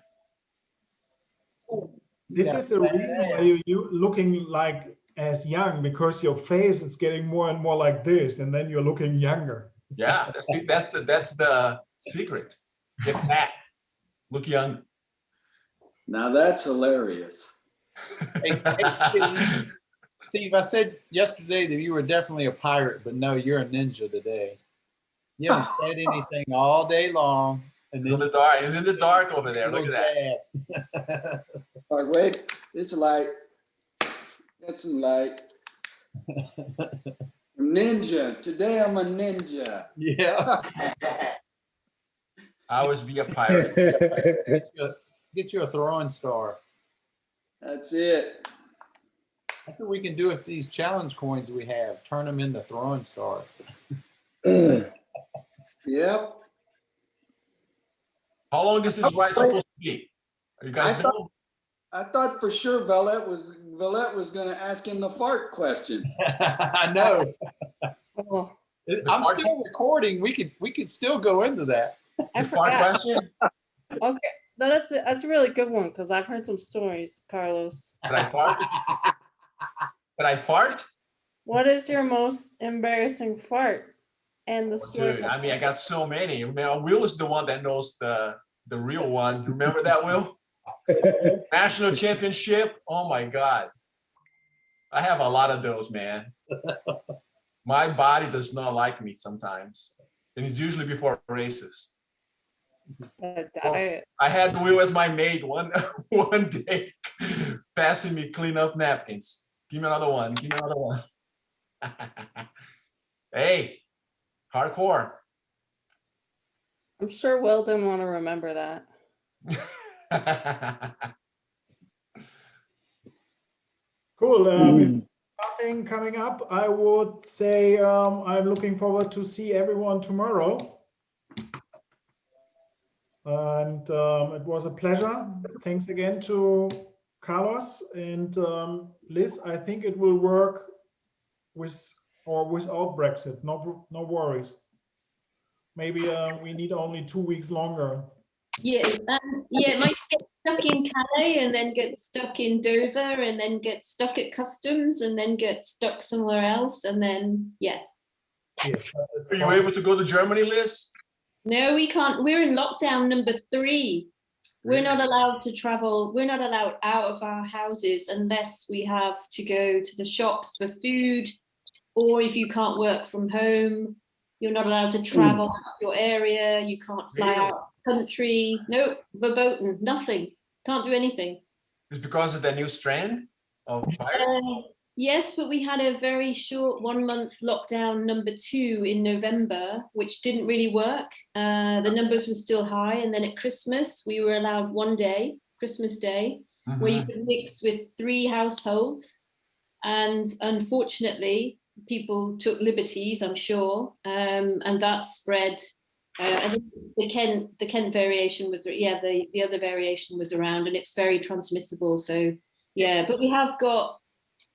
This is the reason why you looking like as young, because your face is getting more and more like this, and then you're looking younger. Yeah, that's the secret. Get fat, look young. Now that's hilarious. Hey, Steve, I said yesterday that you were definitely a pirate, but no, you're a ninja today. You haven't said anything all day long. And He's in the dark. He's in the dark over there. Look at that. All right, wait, it's light. Got some light. Ninja. Today I'm a ninja. Yeah. I always be a pirate. Get you a throwing star. That's it. That's what we can do with these challenge coins we have. Turn them into throwing stars. Yep. How long is this ride supposed to be? Are you guys done? I thought for sure Valette was going to ask him the fart question. I know. I'm still recording. We could still go into that. I forgot. Okay, no, that's a really good one because I've heard some stories, Carlos. Did I fart? Did I fart? What is your most embarrassing fart? And the story. Dude, I mean, I got so many. Will is the one that knows the real one. Remember that, Will? National championship. Oh my God. I have a lot of those, man. My body does not like me sometimes. And it's usually before races. I had Will as my maid one day, passing me clean up napkins. Give me another one. Give me another one. Hey, hardcore. I'm sure Will didn't want to remember that. Cool. Nothing coming up. I would say I'm looking forward to see everyone tomorrow. And it was a pleasure. Thanks again to Carlos and Liz. I think it will work with or without Brexit. No worries. Maybe we need only 2 weeks longer. Yeah, it might get stuck in Calais and then get stuck in Dover and then get stuck at customs and then get stuck somewhere else and then, yeah. Yes, are you able to go to Germany, Liz? No, we can't. We're in lockdown number 3. We're not allowed to travel. We're not allowed out of our houses unless we have to go to the shops for food, or if you can't work from home, you're not allowed to travel out of your area. You can't fly out country. No, verboten, nothing. Can't do anything. It's because of the new strand of virus? Yes, but we had a very short 1 month lockdown number 2 in November, which didn't really work. The numbers were still high. And then at Christmas, we were allowed 1 day, Christmas Day, where you could mix with 3 households. And unfortunately, people took liberties, I'm sure, and that spread. I think the Kent variation was, the other variation was around, and it's very transmissible. So, yeah, but we have got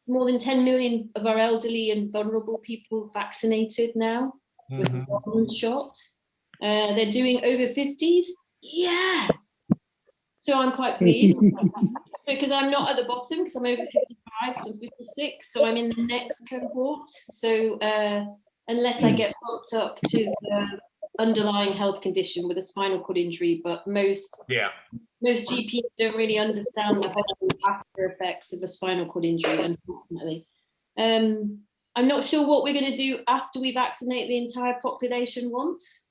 more than 10 million of our elderly and vulnerable people vaccinated now with 1 shot. They're doing over 50s. Yeah. So I'm quite pleased. So because I'm not at the bottom, because I'm over 55, so 56. So I'm in the next cohort. So unless I get hooked up to the underlying health condition with a spinal cord injury, but most GPs don't really understand the whole after effects of a spinal cord injury, unfortunately. I'm not sure what we're going to do after we vaccinate the entire population once.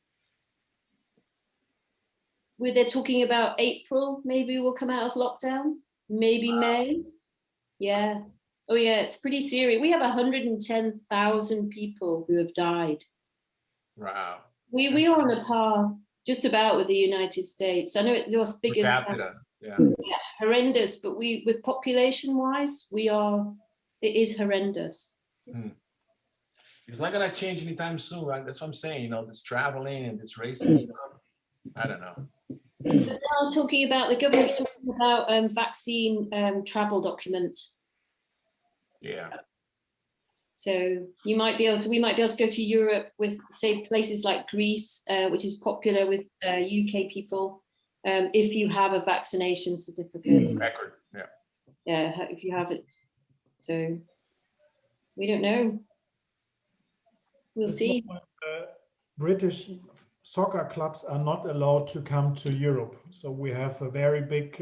They're talking about April, maybe we'll come out of lockdown. maybe May. Yeah. Oh yeah, it's pretty serious. We have 110,000 people who have died. Wow. We are on a par just about with the United States. I know your Per figures sound, capita, yeah. yeah, horrendous, but with population wise, it is horrendous. It's not gonna change anytime soon, right? That's what I'm saying, you know, this traveling and this racist stuff. I don't know. But now talking about the government's talking about vaccine travel documents. Yeah. So we might be able to go to Europe with, say, places like Greece, which is popular with UK people, if you have a vaccination certificate. Record, yeah. Yeah, if you have it. So we don't know. We'll That's see. why, British soccer clubs are not allowed to come to Europe. So we have a very big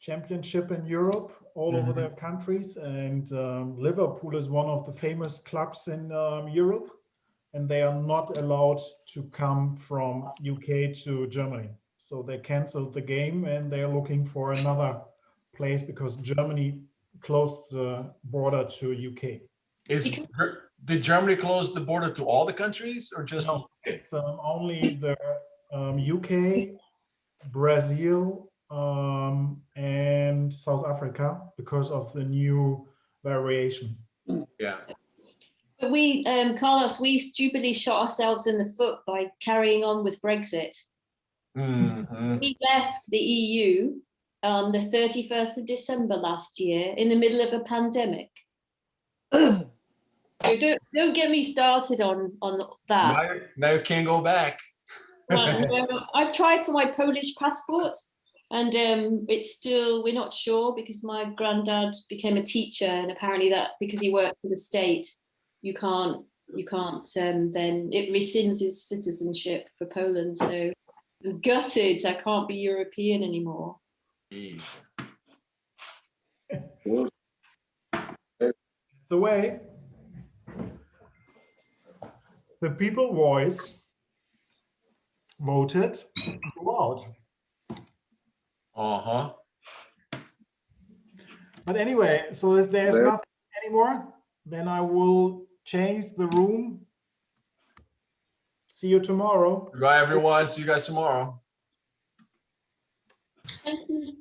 championship in Europe, all over the countries, and Liverpool is one of the famous clubs in Europe, and they are not allowed to come from UK to Germany. So they canceled the game and they are looking for another place because Germany closed the border to UK. Did Germany close the border to all the countries or just? No, it's only the UK, Brazil, and South Africa because of the new variation. Yeah. But we, Carlos, we stupidly shot ourselves in the foot by carrying on with Brexit. We left the EU on the 31st of December last year in the middle of a pandemic. So don't get me started on that. Now you can't go back. I've tried for my Polish passport, and it's still, we're not sure because my granddad became a teacher, and apparently that because he worked for the state, you can't then it rescinds his citizenship for Poland. So I'm gutted I can't be European anymore. The way the people voice voted go out. But anyway, so if there's nothing anymore, then I will change the room. See you tomorrow. Bye, everyone. See you guys tomorrow. Thank you.